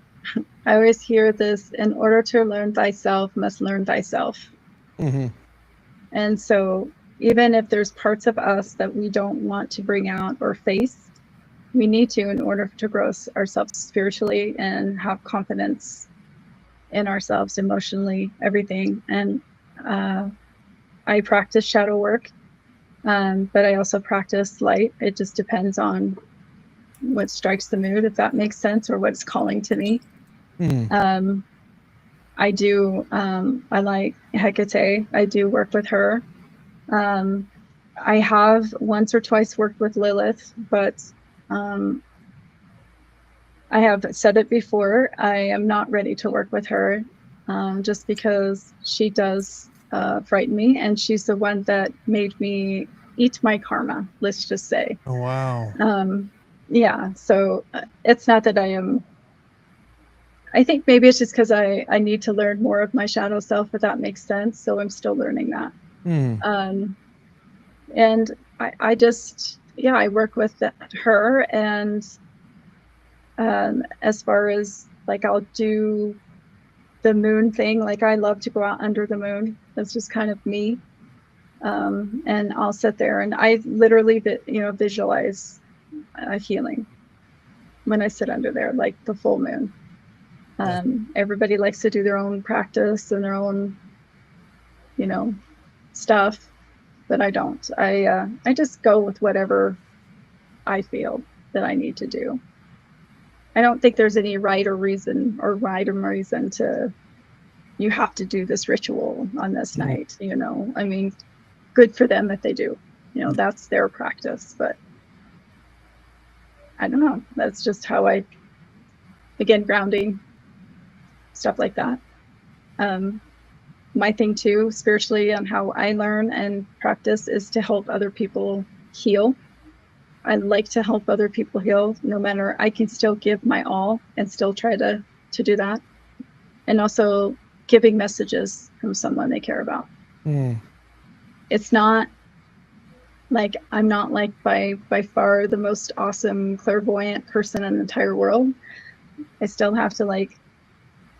Speaker 2: I always hear this, in order to learn thyself, must learn thyself. And so even if there's parts of us that we don't want to bring out or face, we need to, in order to grow ourselves spiritually and have confidence in ourselves, emotionally, everything. And I practice shadow work, but I also practice light. It just depends on what strikes the mood, if that makes sense, or what's calling to me. I do, I like Hecate. I do work with her. I have once or twice worked with Lilith, but I have said it before, I am not ready to work with her, just because she does frighten me, and she's the one that made me eat my karma, let's just say.
Speaker 1: Oh, wow.
Speaker 2: Yeah, so it's not that I think maybe it's just because I need to learn more of my shadow self, if that makes sense. So I'm still learning that. And I just, yeah, I work with her, and as far as like, I'll do the moon thing. Like I love to go out under the moon. That's just kind of me. And I'll sit there and I literally, visualize a healing when I sit under there, like the full moon. Everybody likes to do their own practice and their own, stuff, but I don't. I just go with whatever I feel that I need to do. I don't think there's any rhyme or reason to, you have to do this ritual on this night, I mean, good for them if they do, that's their practice, but I don't know. That's just how again, grounding, stuff like that. My thing too, spiritually, and how I learn and practice is to help other people heal. I like to help other people heal, no matter, I can still give my all and still try to do that. And also giving messages from someone they care about. It's not like, I'm not like by far the most awesome clairvoyant person in the entire world. I still have to like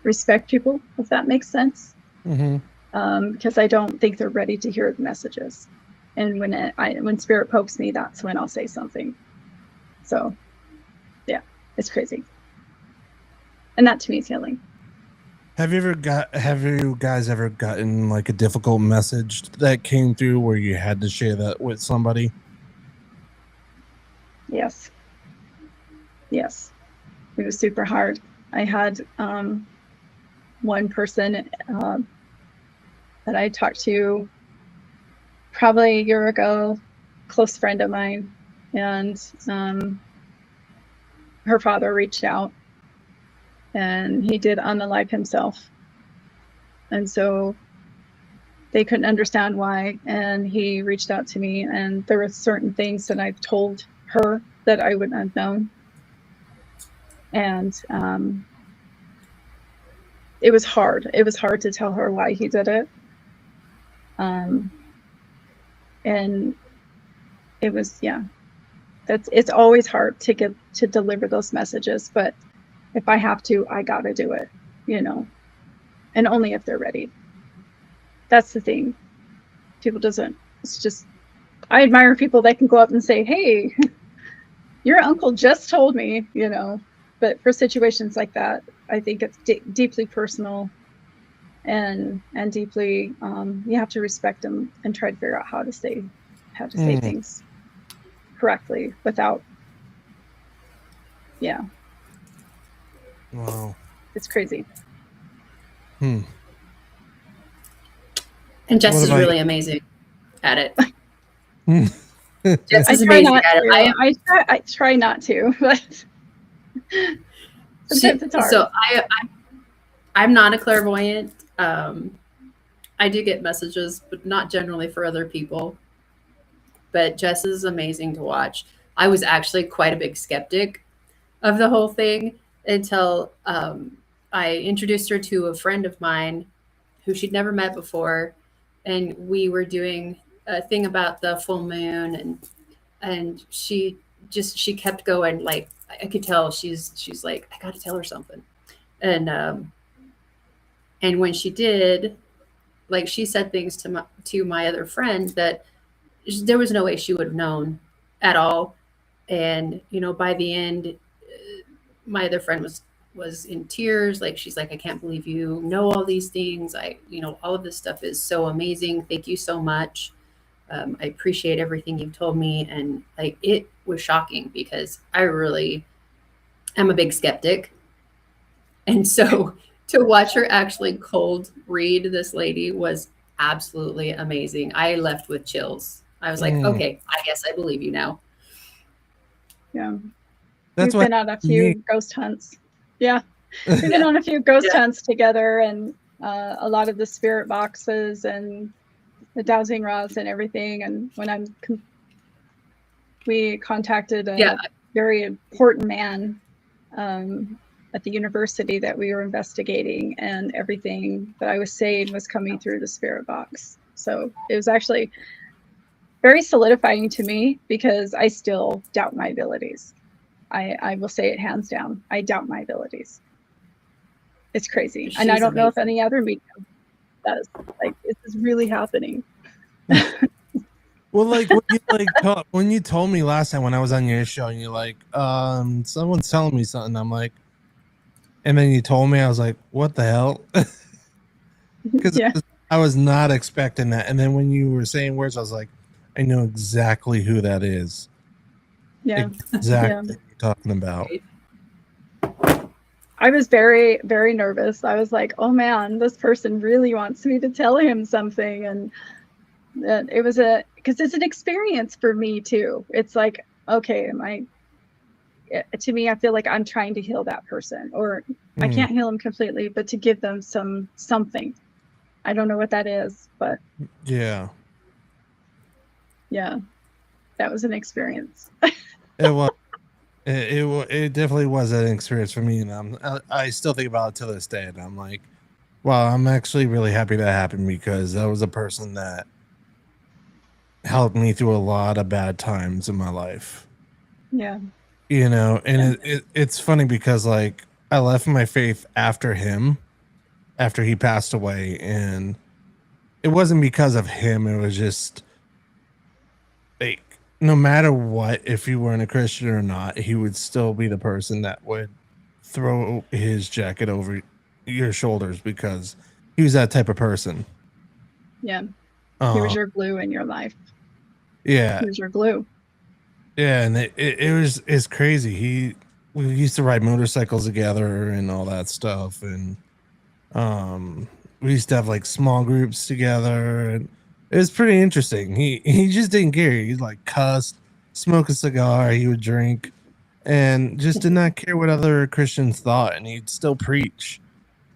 Speaker 2: respect people, if that makes sense. Because I don't think they're ready to hear the messages. And when spirit pokes me, that's when I'll say something. So yeah, it's crazy. And that to me is healing.
Speaker 1: Have you guys ever gotten like a difficult message that came through where you had to share that with somebody?
Speaker 2: Yes. It was super hard. I had one person that I talked to probably a year ago, close friend of mine, and her father reached out and he did unalive himself. And so they couldn't understand why. And he reached out to me, and there were certain things that I've told her that I wouldn't have known. And it was hard. It was hard to tell her why he did it. And it was, it's always hard to deliver those messages, but if I have to, I gotta do it, and only if they're ready. That's the thing. It's just, I admire people that can go up and say, hey, your uncle just told me, but for situations like that, I think it's deeply personal and deeply, you have to respect them and try to figure out how to say things correctly without,
Speaker 1: Wow.
Speaker 2: It's crazy.
Speaker 3: And Jess is really amazing at it. Jess is amazing at it.
Speaker 2: I try not to, but sometimes it's hard.
Speaker 3: So I'm not a clairvoyant. I do get messages, but not generally for other people. But Jess is amazing to watch. I was actually quite a big skeptic of the whole thing until I introduced her to a friend of mine who she'd never met before. And we were doing a thing about the full moon, and she kept going. Like, I could tell she's like, I got to tell her something. And when she did, like, she said things to my other friend that there was no way she would have known at all. And, by the end, my other friend was in tears. Like, she's like, I can't believe you know all these things. All of this stuff is so amazing. Thank you so much. I appreciate everything you've told me. And like, it was shocking because I really am a big skeptic. And so to watch her actually cold read this lady was absolutely amazing. I left with chills. I was like, okay, I guess I believe you now.
Speaker 2: Yeah. We've been on a few ghost hunts. Yeah. We've been on a few ghost hunts together, and a lot of the spirit boxes and the dowsing rods and everything. And when we contacted a very important man at the university that we were investigating, and everything that I was saying was coming through the spirit box. So it was actually very solidifying to me, because I still doubt my abilities. I will say it hands down. I doubt my abilities. It's crazy.
Speaker 3: She's
Speaker 2: And I don't know if
Speaker 3: amazing.
Speaker 2: any other medium does. Like, this is really happening.
Speaker 1: Well, like when you told me last time when I was on your show, and you're like, someone's telling me something. I'm like, and then you told me, I was like, what the hell? Because
Speaker 2: Yeah.
Speaker 1: I was not expecting that. And then when you were saying words, I was like, I know exactly who that is.
Speaker 2: Yeah.
Speaker 1: Exactly what you're talking about.
Speaker 2: I was very, very nervous. I was like, oh man, this person really wants me to tell him something. And it was because it's an experience for me too. It's like, okay, to me, I feel like I'm trying to heal that person, or I can't heal them completely, but to give them something. I don't know what that is, but
Speaker 1: yeah,
Speaker 2: that was an experience.
Speaker 1: it was. It definitely was an experience for me, and I still think about it to this day, and I'm like, wow, I'm actually really happy that happened, because that was a person that helped me through a lot of bad times in my life.
Speaker 2: Yeah.
Speaker 1: You know, and it's funny because like I left my faith after he passed away, and it wasn't because of him. It was just like, no matter what, if you weren't a Christian or not, he would still be the person that would throw his jacket over your shoulders, because he was that type of person.
Speaker 2: Yeah. He was your glue in your life.
Speaker 1: Yeah.
Speaker 2: He was your glue.
Speaker 1: Yeah, and it's crazy. We used to ride motorcycles together and all that stuff, and we used to have like small groups together, and it was pretty interesting. He just didn't care. He'd like cuss, smoke a cigar, he would drink, and just did not care what other Christians thought, and he'd still preach.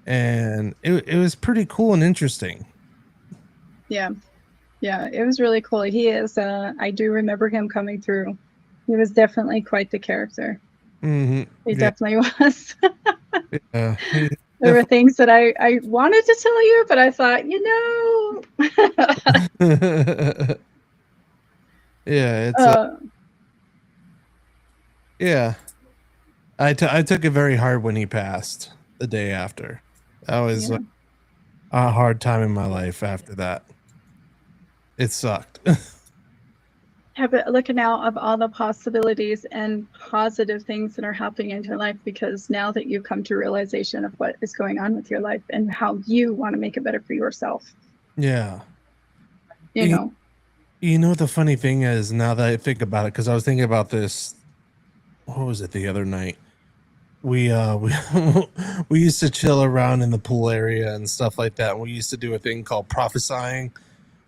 Speaker 1: And it was pretty cool and interesting.
Speaker 2: Yeah. Yeah, it was really cool. He is I do remember him coming through. He was definitely quite the character. He definitely was.
Speaker 1: Yeah,
Speaker 2: there were things that I wanted to tell you, but I thought,
Speaker 1: yeah, it's yeah. I took it very hard when he passed the day after. That was a hard time in my life after that. It sucked.
Speaker 2: Yeah, but look now of all the possibilities and positive things that are happening in your life, because now that you've come to realization of what is going on with your life and how you want to make it better for yourself.
Speaker 1: Yeah.
Speaker 2: You
Speaker 1: know the funny thing is, now that I think about it, because I was thinking about this, what was it, the other night? We we used to chill around in the pool area and stuff like that. We used to do a thing called prophesying,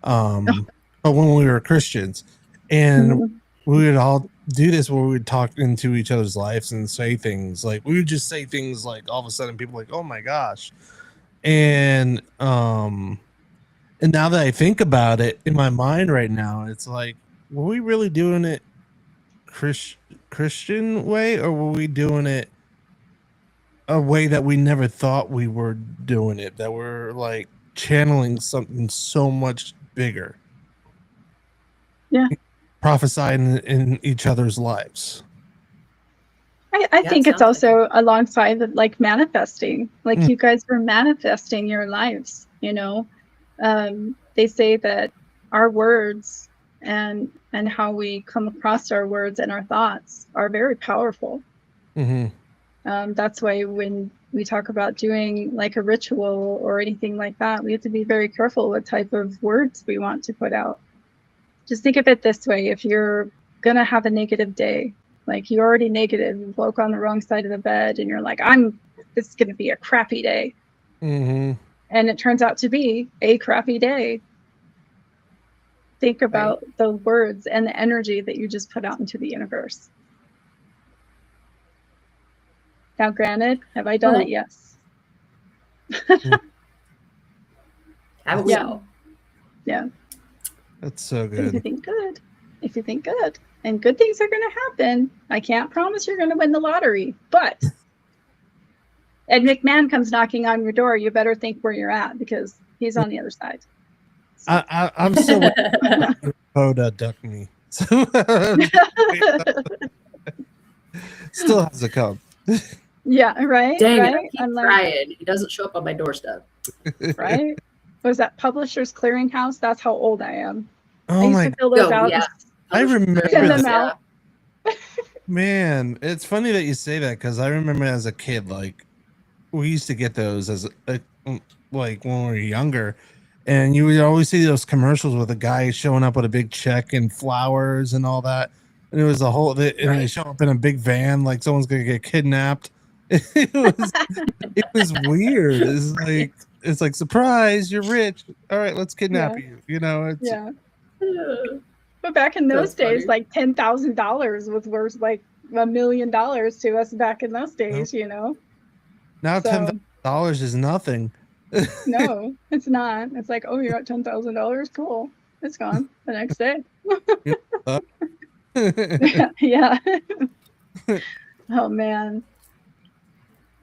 Speaker 1: but when we were Christians, and we would all do this where we would talk into each other's lives and say things like, we would just say things like, all of a sudden people like, oh my gosh. And now that I think about it in my mind right now, it's like, were we really doing it Christian way, or were we doing it a way that we never thought we were doing it, that we're like channeling something so much bigger?
Speaker 2: Yeah.
Speaker 1: Prophesying in each other's lives.
Speaker 2: I think it's also alongside of like manifesting, like you guys were manifesting your lives, they say that our words and how we come across our words and our thoughts are very powerful. That's why when we talk about doing like a ritual or anything like that, we have to be very careful what type of words we want to put out. Just think of it this way. If you're going to have a negative day, like you're already negative, you woke on the wrong side of the bed and you're like, this is going to be a crappy day. And it turns out to be a crappy day. Think about the words and the energy that you just put out into the universe. Now, granted, have I done it? Yes.
Speaker 3: Have we all?
Speaker 2: Yeah.
Speaker 1: That's so good.
Speaker 2: If you think good, and good things are going to happen. I can't promise you're going to win the lottery, but Ed McMahon comes knocking on your door, you better think where you're at, because he's on the other side.
Speaker 1: I'm still waiting for to duck me. Still has to come.
Speaker 2: Yeah, right,
Speaker 3: Dang it, I
Speaker 2: right.
Speaker 3: keep
Speaker 2: I'm like,
Speaker 3: trying. He doesn't show up on my doorstep.
Speaker 2: right? Was that Publishers Clearinghouse? That's how old I am. I
Speaker 1: Oh
Speaker 2: used
Speaker 1: my,
Speaker 2: to fill those
Speaker 3: Oh,
Speaker 2: out
Speaker 3: yeah.
Speaker 1: I remember
Speaker 2: send them
Speaker 1: that.
Speaker 2: out.
Speaker 1: Man, it's funny that you say that because I remember as a kid, like we used to get those as like when we were younger, and you would always see those commercials with a guy showing up with a big check and flowers and all that, and it was a whole. And they
Speaker 3: Right.
Speaker 1: show up in a big van like someone's gonna get kidnapped. It was weird. It's like surprise, you're rich. All right, let's kidnap
Speaker 2: Yeah,
Speaker 1: you. You know, it's
Speaker 2: yeah. But back in those
Speaker 3: That's funny.
Speaker 2: days, like $10,000 was worth like $1 million to us back in those days, you know?
Speaker 1: now
Speaker 2: So
Speaker 1: $10,000 is nothing.
Speaker 2: no, it's not. It's like, oh, you're at $10,000. Cool. It's gone the next day. Yeah. Oh man.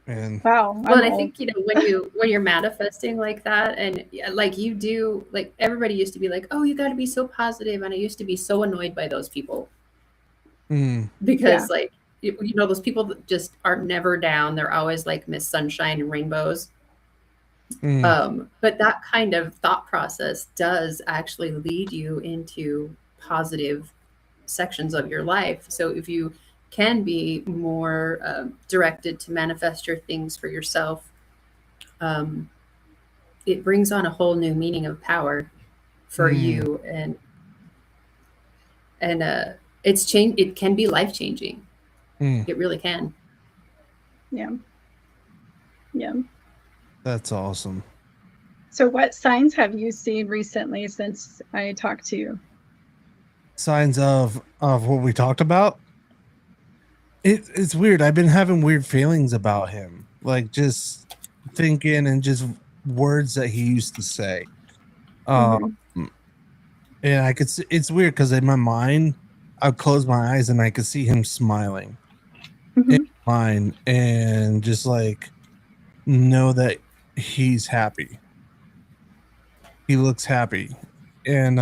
Speaker 1: Man,
Speaker 2: Wow.
Speaker 3: Well,
Speaker 2: I'm
Speaker 3: and I
Speaker 2: old.
Speaker 3: think, you know, when you're manifesting like that, and yeah, like you do, like everybody used to be like, oh, you got to be so positive, and I used to be so annoyed by those people
Speaker 1: mm,
Speaker 3: because
Speaker 2: Yeah.
Speaker 3: like you know those people that just are never down. They're always like Miss Sunshine and rainbows. But that kind of thought process does actually lead you into positive sections of your life. So if you can be more directed to manifest your things for yourself, um, it brings on a whole new meaning of power for you, and it's change. It can be life changing.
Speaker 1: mm,
Speaker 3: It really can.
Speaker 2: Yeah. Yeah.
Speaker 1: that's awesome.
Speaker 2: So what signs have you seen recently since I talked to you?
Speaker 1: Signs of what we talked about. It's weird. I've been having weird feelings about him, like just thinking and just words that he used to say. Um, and I could see, it's weird because in my mind, I'd close my eyes and I could see him smiling in
Speaker 2: Mhm.
Speaker 1: mine and just like know that he's happy. He looks happy, and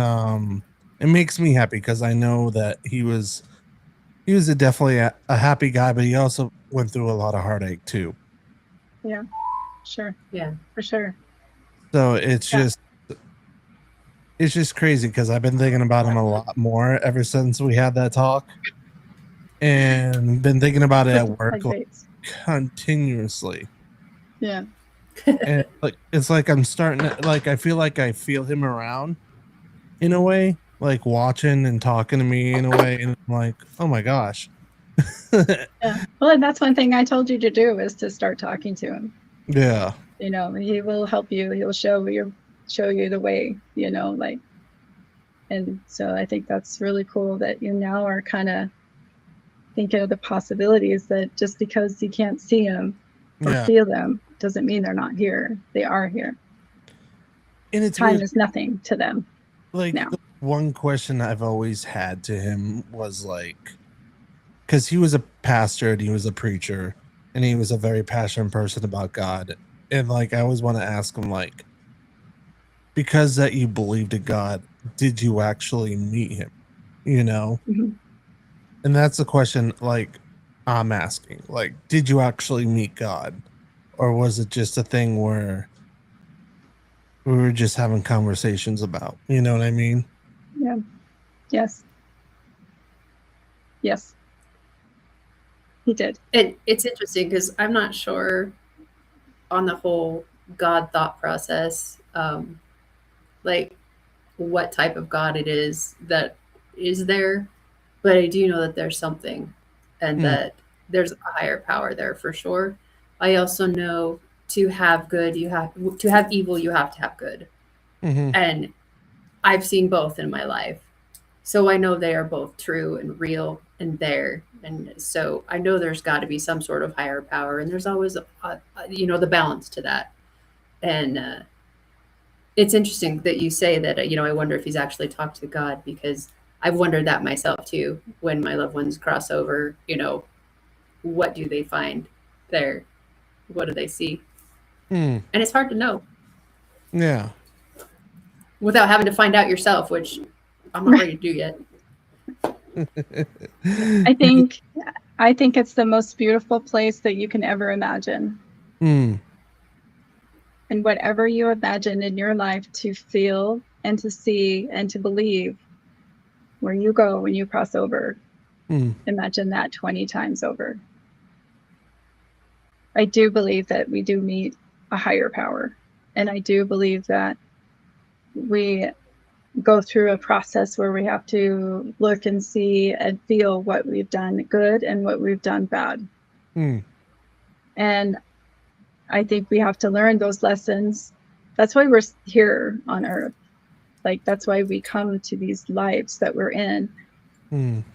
Speaker 1: it makes me happy because I know that he was definitely a happy guy, but he also went through a lot of heartache too.
Speaker 2: Yeah. Sure.
Speaker 3: Yeah.
Speaker 2: For sure.
Speaker 1: So it's
Speaker 2: Yeah.
Speaker 1: just crazy because I've been thinking about him a lot more ever since we had that talk, and been thinking about it at work
Speaker 2: Like
Speaker 1: like,
Speaker 2: dates.
Speaker 1: continuously.
Speaker 2: Yeah.
Speaker 1: And like it's like I'm starting to like I feel like I feel him around in a way, like watching and talking to me in a way, and I'm like, oh my gosh.
Speaker 2: Yeah. Well, and that's one thing I told you to do is to start talking to him.
Speaker 1: Yeah.
Speaker 2: You know, he will help you. He'll show you the way, you know, like, and so I think that's really cool that you now are kind of thinking of the possibilities that just because you can't see them or
Speaker 1: Yeah.
Speaker 2: feel them doesn't mean they're not here. They are here.
Speaker 1: And it's
Speaker 2: Time
Speaker 1: weird.
Speaker 2: is nothing to them.
Speaker 1: Like
Speaker 2: now.
Speaker 1: the one question I've always had to him was like, because he was a pastor and he was a preacher and he was a very passionate person about God. And like, I always want to ask him, like, because that you believed in God, did you actually meet him? You know?
Speaker 2: Mhm.
Speaker 1: And that's the question, like, I'm asking. Like, did you actually meet God? Or was it just a thing where we were just having conversations about? You know what I mean?
Speaker 2: Yeah. Yes. Yes. He did.
Speaker 3: And it's interesting because I'm not sure on the whole God thought process, like what type of God it is that is there, but I do know that there's something and that there's a higher power there for sure. I also know to have good, to have evil, you have to have good.
Speaker 1: Mm-hmm.
Speaker 3: And I've seen both in my life. So I know they are both true and real and there. And so I know there's got to be some sort of higher power, and there's always, you know, the balance to that. And it's interesting that you say that, you know, I wonder if he's actually talked to God because I've wondered that myself too. When my loved ones cross over, you know, what do they find there? What do they see? And it's hard to know.
Speaker 1: Yeah.
Speaker 3: Without having to find out yourself, which I'm not ready to do yet.
Speaker 2: I think I think it's the most beautiful place that you can ever imagine.
Speaker 1: Mm.
Speaker 2: And whatever you imagine in your life to feel and to see and to believe, where you go when you cross over, imagine that 20 times over. I do believe that we do meet a higher power. And I do believe that we go through a process where we have to look and see and feel what we've done good and what we've done bad. And I think we have to learn those lessons. That's why we're here on earth. Like, that's why we come to these lives that we're in.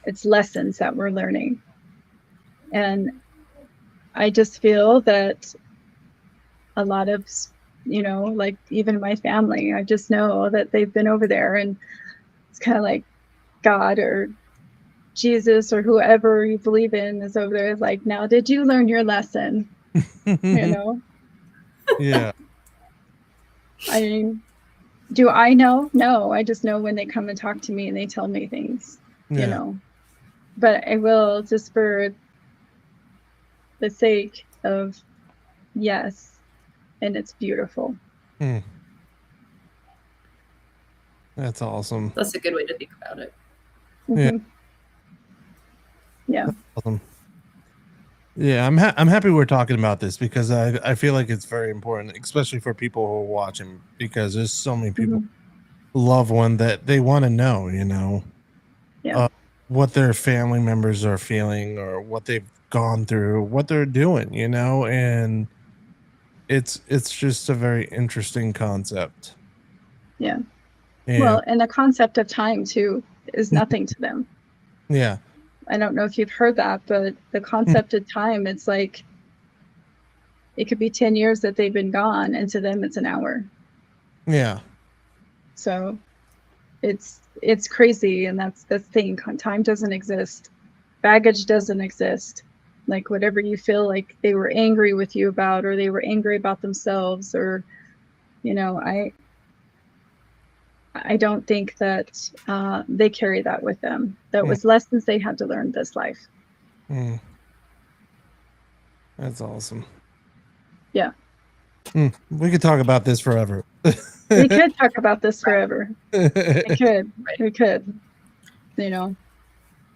Speaker 2: It's lessons that we're learning. And I just feel that a lot of, you know, like even my family, I just know that they've been over there, and it's kind of like God or Jesus or whoever you believe in is over there. It's like, now, did you learn your lesson? You know?
Speaker 1: Yeah.
Speaker 2: I mean, do I know? No, I just know when they come and talk to me and they tell me things, you know. But I will, just for the sake of yes, and it's beautiful.
Speaker 1: That's awesome.
Speaker 3: That's a good way to think about it.
Speaker 2: Yeah.
Speaker 1: That's awesome. Yeah, I'm happy we're talking about this, because I feel like it's very important, especially for people who are watching, because there's so many people, loved one, that they want to know, you know, what their family members are feeling, or what they've gone through, what they're doing, you know, and it's just a very interesting concept.
Speaker 2: Yeah.
Speaker 1: And
Speaker 2: Well, and the concept of time too is nothing to them.
Speaker 1: yeah.
Speaker 2: I don't know if you've heard that, but the concept of time, it's like, it could be 10 years that they've been gone, and to them it's an hour.
Speaker 1: Yeah.
Speaker 2: So it's crazy. And that's the thing. Time doesn't exist. Baggage doesn't exist. Like, whatever you feel like they were angry with you about, or they were angry about themselves, or, you know, I don't think that they carry that with them. That was lessons they had to learn this life.
Speaker 1: That's awesome.
Speaker 2: Yeah.
Speaker 1: We could talk about this forever.
Speaker 2: We could talk about this forever. We could. You know,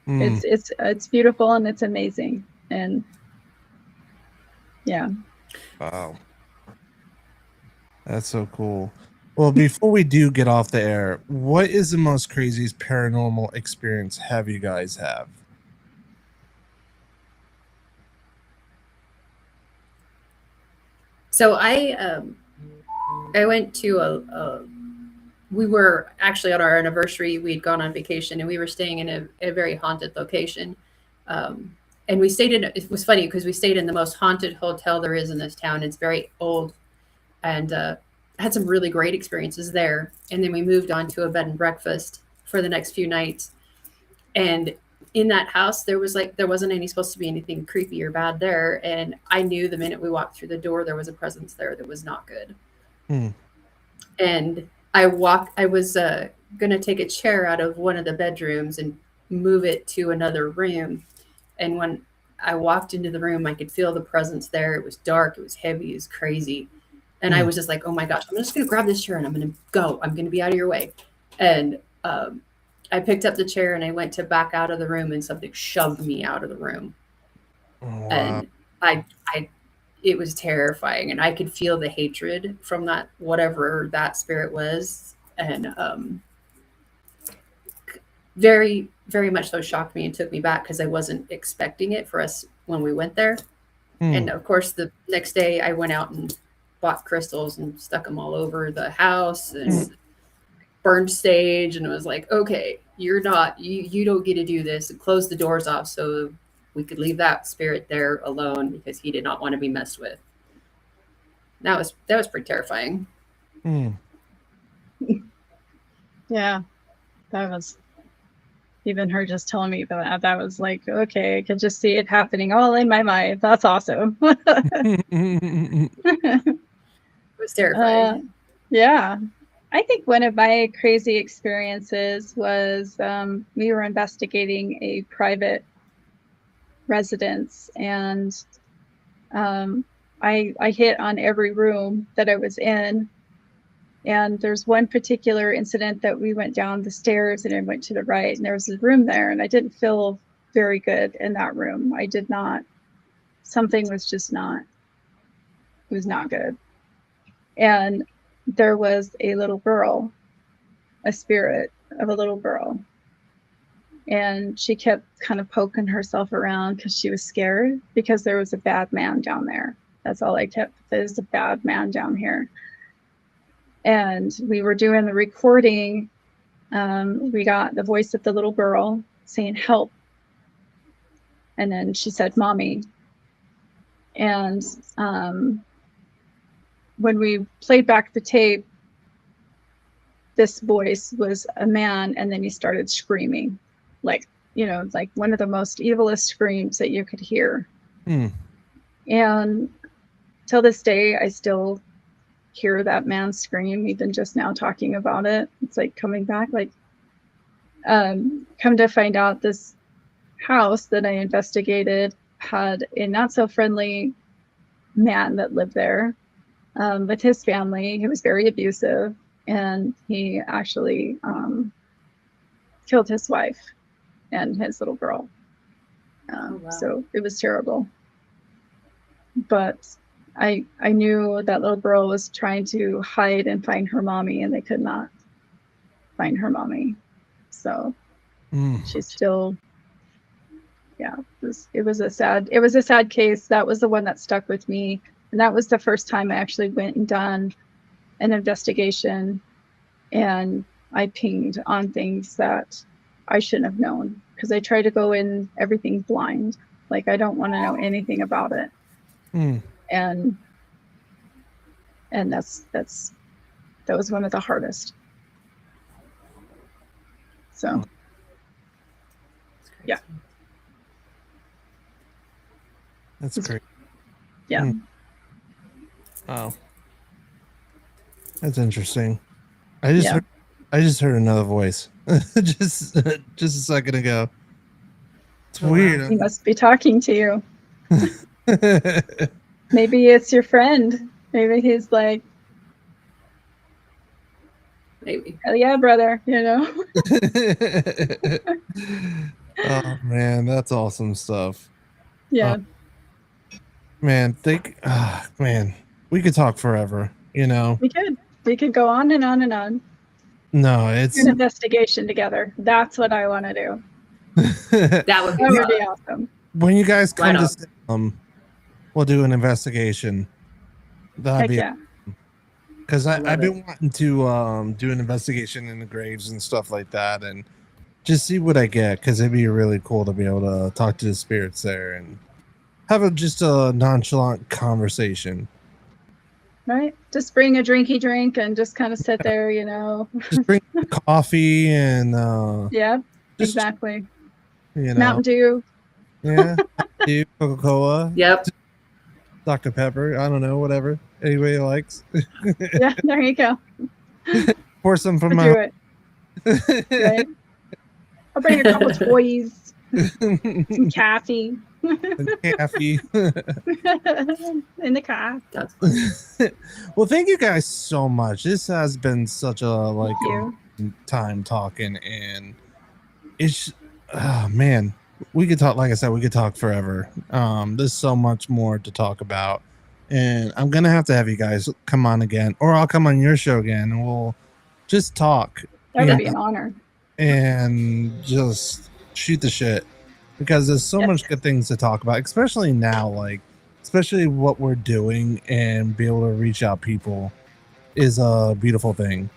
Speaker 2: it's beautiful and it's amazing. And yeah.
Speaker 1: Wow. That's so cool. Well, before we do get off the air, what is the most craziest paranormal experience have you guys have?
Speaker 3: So I went to we were actually on our anniversary. We'd gone on vacation and we were staying in a very haunted location. And we stayed in, it was funny because we stayed in the most haunted hotel there is in this town. It's very old, and had some really great experiences there. And then we moved on to a bed and breakfast for the next few nights. And in that house, there wasn't any supposed to be anything creepy or bad there. And I knew the minute we walked through the door, there was a presence there that was not good. And I was going to take a chair out of one of the bedrooms and move it to another room. And when I walked into the room, I could feel the presence there. It was dark. It was heavy. It was crazy. And I was just like, oh my gosh, I'm just going to grab this chair and I'm going to go. I'm going to be out of your way. And I picked up the chair and I went to back out of the room, and something shoved me out of the room. Wow. And it was terrifying, and I could feel the hatred from that, whatever that spirit was. And very, very much so shocked me and took me back, because I wasn't expecting it for us when we went there. And of course, the next day I went out and bought crystals and stuck them all over the house and burned sage. And it was like, okay, you don't get to do this, and close the doors off so we could leave that spirit there alone, because he did not want to be messed with. That was pretty terrifying.
Speaker 2: Yeah, that was, even her just telling me that was like, okay, I could just see it happening all in my mind. That's awesome.
Speaker 3: It was terrifying.
Speaker 2: Yeah. I think one of my crazy experiences was we were investigating a private residents, and I hit on every room that I was in. And there's one particular incident that we went down the stairs and I went to the right, and there was a room there, and I didn't feel very good in that room. I did not. Something was just not. It was not good. And there was a little girl, a spirit of a little girl. And she kept kind of poking herself around because she was scared, because there was a bad man down there. That's all I kept. There's a bad man down here. And we were doing the recording. We got the voice of the little girl saying, "Help." And then she said, "Mommy." And when we played back the tape, this voice was a man, and then he started screaming, like, like one of the most evilest screams that you could hear. And till this day, I still hear that man scream, even just now talking about it. It's like coming back. Like, come to find out, this house that I investigated had a not so friendly man that lived there with his family. He was very abusive, and he actually killed his wife and his little girl.
Speaker 3: Oh, wow.
Speaker 2: So it was terrible. But I knew that little girl was trying to hide and find her mommy, and they could not find her mommy. So she's still, it was a sad case. That was the one that stuck with me. And that was the first time I actually went and done an investigation, and I pinged on things that I shouldn't have known, because I try to go in everything blind. Like, I don't want to know anything about it. And that was one of the hardest. So yeah,
Speaker 1: That's great.
Speaker 2: yeah.
Speaker 1: Oh, that's interesting. I just heard another voice just a second ago. It's weird.
Speaker 2: He must be talking to you. Maybe it's your friend. Maybe he's like,
Speaker 3: Maybe.
Speaker 2: "Hell yeah, brother,"
Speaker 1: Oh man, that's awesome stuff.
Speaker 2: Yeah.
Speaker 1: Man, man, we could talk forever,
Speaker 2: We could go on and on and on.
Speaker 1: No, it's
Speaker 2: An investigation together. That's what I want to do.
Speaker 3: That would be
Speaker 2: awesome.
Speaker 1: When you guys come
Speaker 3: Right
Speaker 1: to Salem, we'll do an investigation. That'd
Speaker 2: Heck
Speaker 1: be
Speaker 2: yeah.
Speaker 1: because I've been wanting to do an investigation in the graves and stuff like that, and just see what I get, because it'd be really cool to be able to talk to the spirits there and have just a nonchalant conversation.
Speaker 2: Right? Just bring a drinky drink and just kind of sit there,
Speaker 1: Just bring coffee and
Speaker 2: Yeah,
Speaker 1: just,
Speaker 2: exactly.
Speaker 1: Mountain
Speaker 2: Mountain Dew.
Speaker 1: Yeah, Coca-Cola.
Speaker 3: Yep.
Speaker 1: Dr. Pepper. I don't know, whatever anybody likes.
Speaker 2: Yeah, there you go.
Speaker 1: Pour some from
Speaker 2: I'll do it. Right? I'll bring a couple toys, some coffee.
Speaker 1: Caffeine.
Speaker 2: In the car.
Speaker 1: Well, thank you guys so much. This has been such a time talking, and it's man, we could talk. Like I said, we could talk forever. There's so much more to talk about, and I'm gonna have to have you guys come on again, or I'll come on your show again, and we'll just talk.
Speaker 2: That would be an honor.
Speaker 1: And just shoot the shit, because there's so much good things to talk about, especially now, especially what we're doing, and be able to reach out people is a beautiful thing,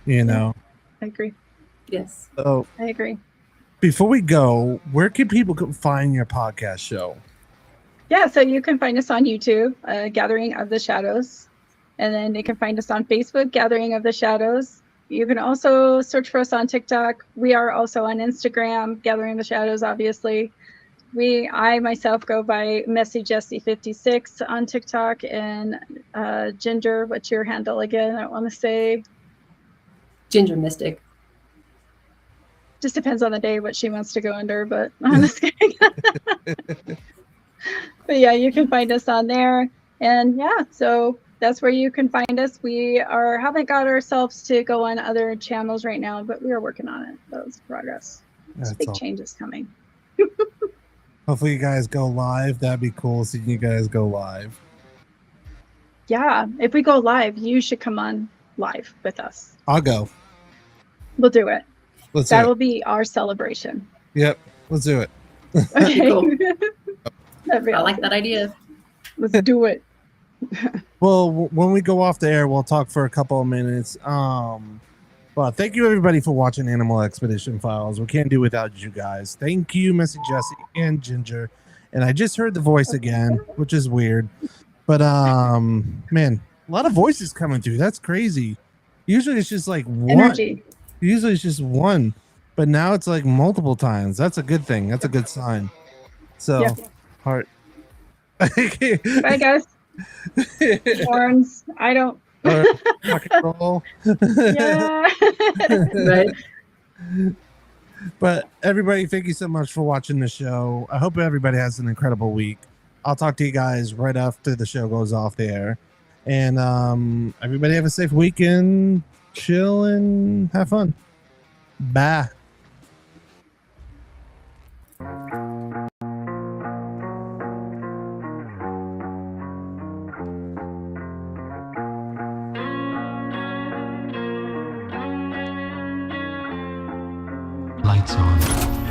Speaker 2: I agree.
Speaker 3: Yes.
Speaker 1: So
Speaker 2: I agree.
Speaker 1: before we go, where can people find your podcast show?
Speaker 2: Yeah, so you can find us on YouTube, Gathering of the Shadows, and then you can find us on Facebook, Gathering of the Shadows. You can also search for us on TikTok. We are also on Instagram, Gathering the Shadows, obviously. I myself go by Messy Jessie 56 on TikTok, and Ginger, what's your handle again? I don't want to say.
Speaker 3: Ginger Mystic.
Speaker 2: Just depends on the day what she wants to go under, but I'm just kidding. But yeah, you can find us on there. And yeah, so that's where you can find us. We haven't got ourselves to go on other channels right now, but we are working on it. That's progress. There's big changes coming.
Speaker 1: Hopefully you guys go live. That'd be cool seeing you guys go live.
Speaker 2: Yeah, if we go live, you should come on live with us.
Speaker 1: I'll go.
Speaker 2: We'll do it.
Speaker 1: That
Speaker 2: will be our celebration.
Speaker 1: Yep, let's do it.
Speaker 2: Okay.
Speaker 3: Cool.
Speaker 2: That'd be
Speaker 3: I
Speaker 2: awesome.
Speaker 3: like that idea.
Speaker 2: Let's do it.
Speaker 1: Well, when we go off the air, we'll talk for a couple of minutes. But thank you everybody for watching Animal Expedition Files. We can't do without you guys. Thank you, Missy Jessie and Ginger. And I just heard the voice again, which is weird. But man, a lot of voices coming through. That's crazy. Usually it's just like one.
Speaker 2: Energy.
Speaker 1: Usually it's just one, but now it's like multiple times. That's a good thing. That's a good sign. So,
Speaker 2: Yeah.
Speaker 1: heart.
Speaker 2: Bye, guys. Horns. I don't.
Speaker 1: Rock and roll.
Speaker 2: Yeah.
Speaker 3: Right.
Speaker 1: But everybody, thank you so much for watching the show. I hope everybody has an incredible week. I'll talk to you guys right after the show goes off the air. And everybody have a safe weekend. Chill and have fun. Bye.
Speaker 4: Lights on.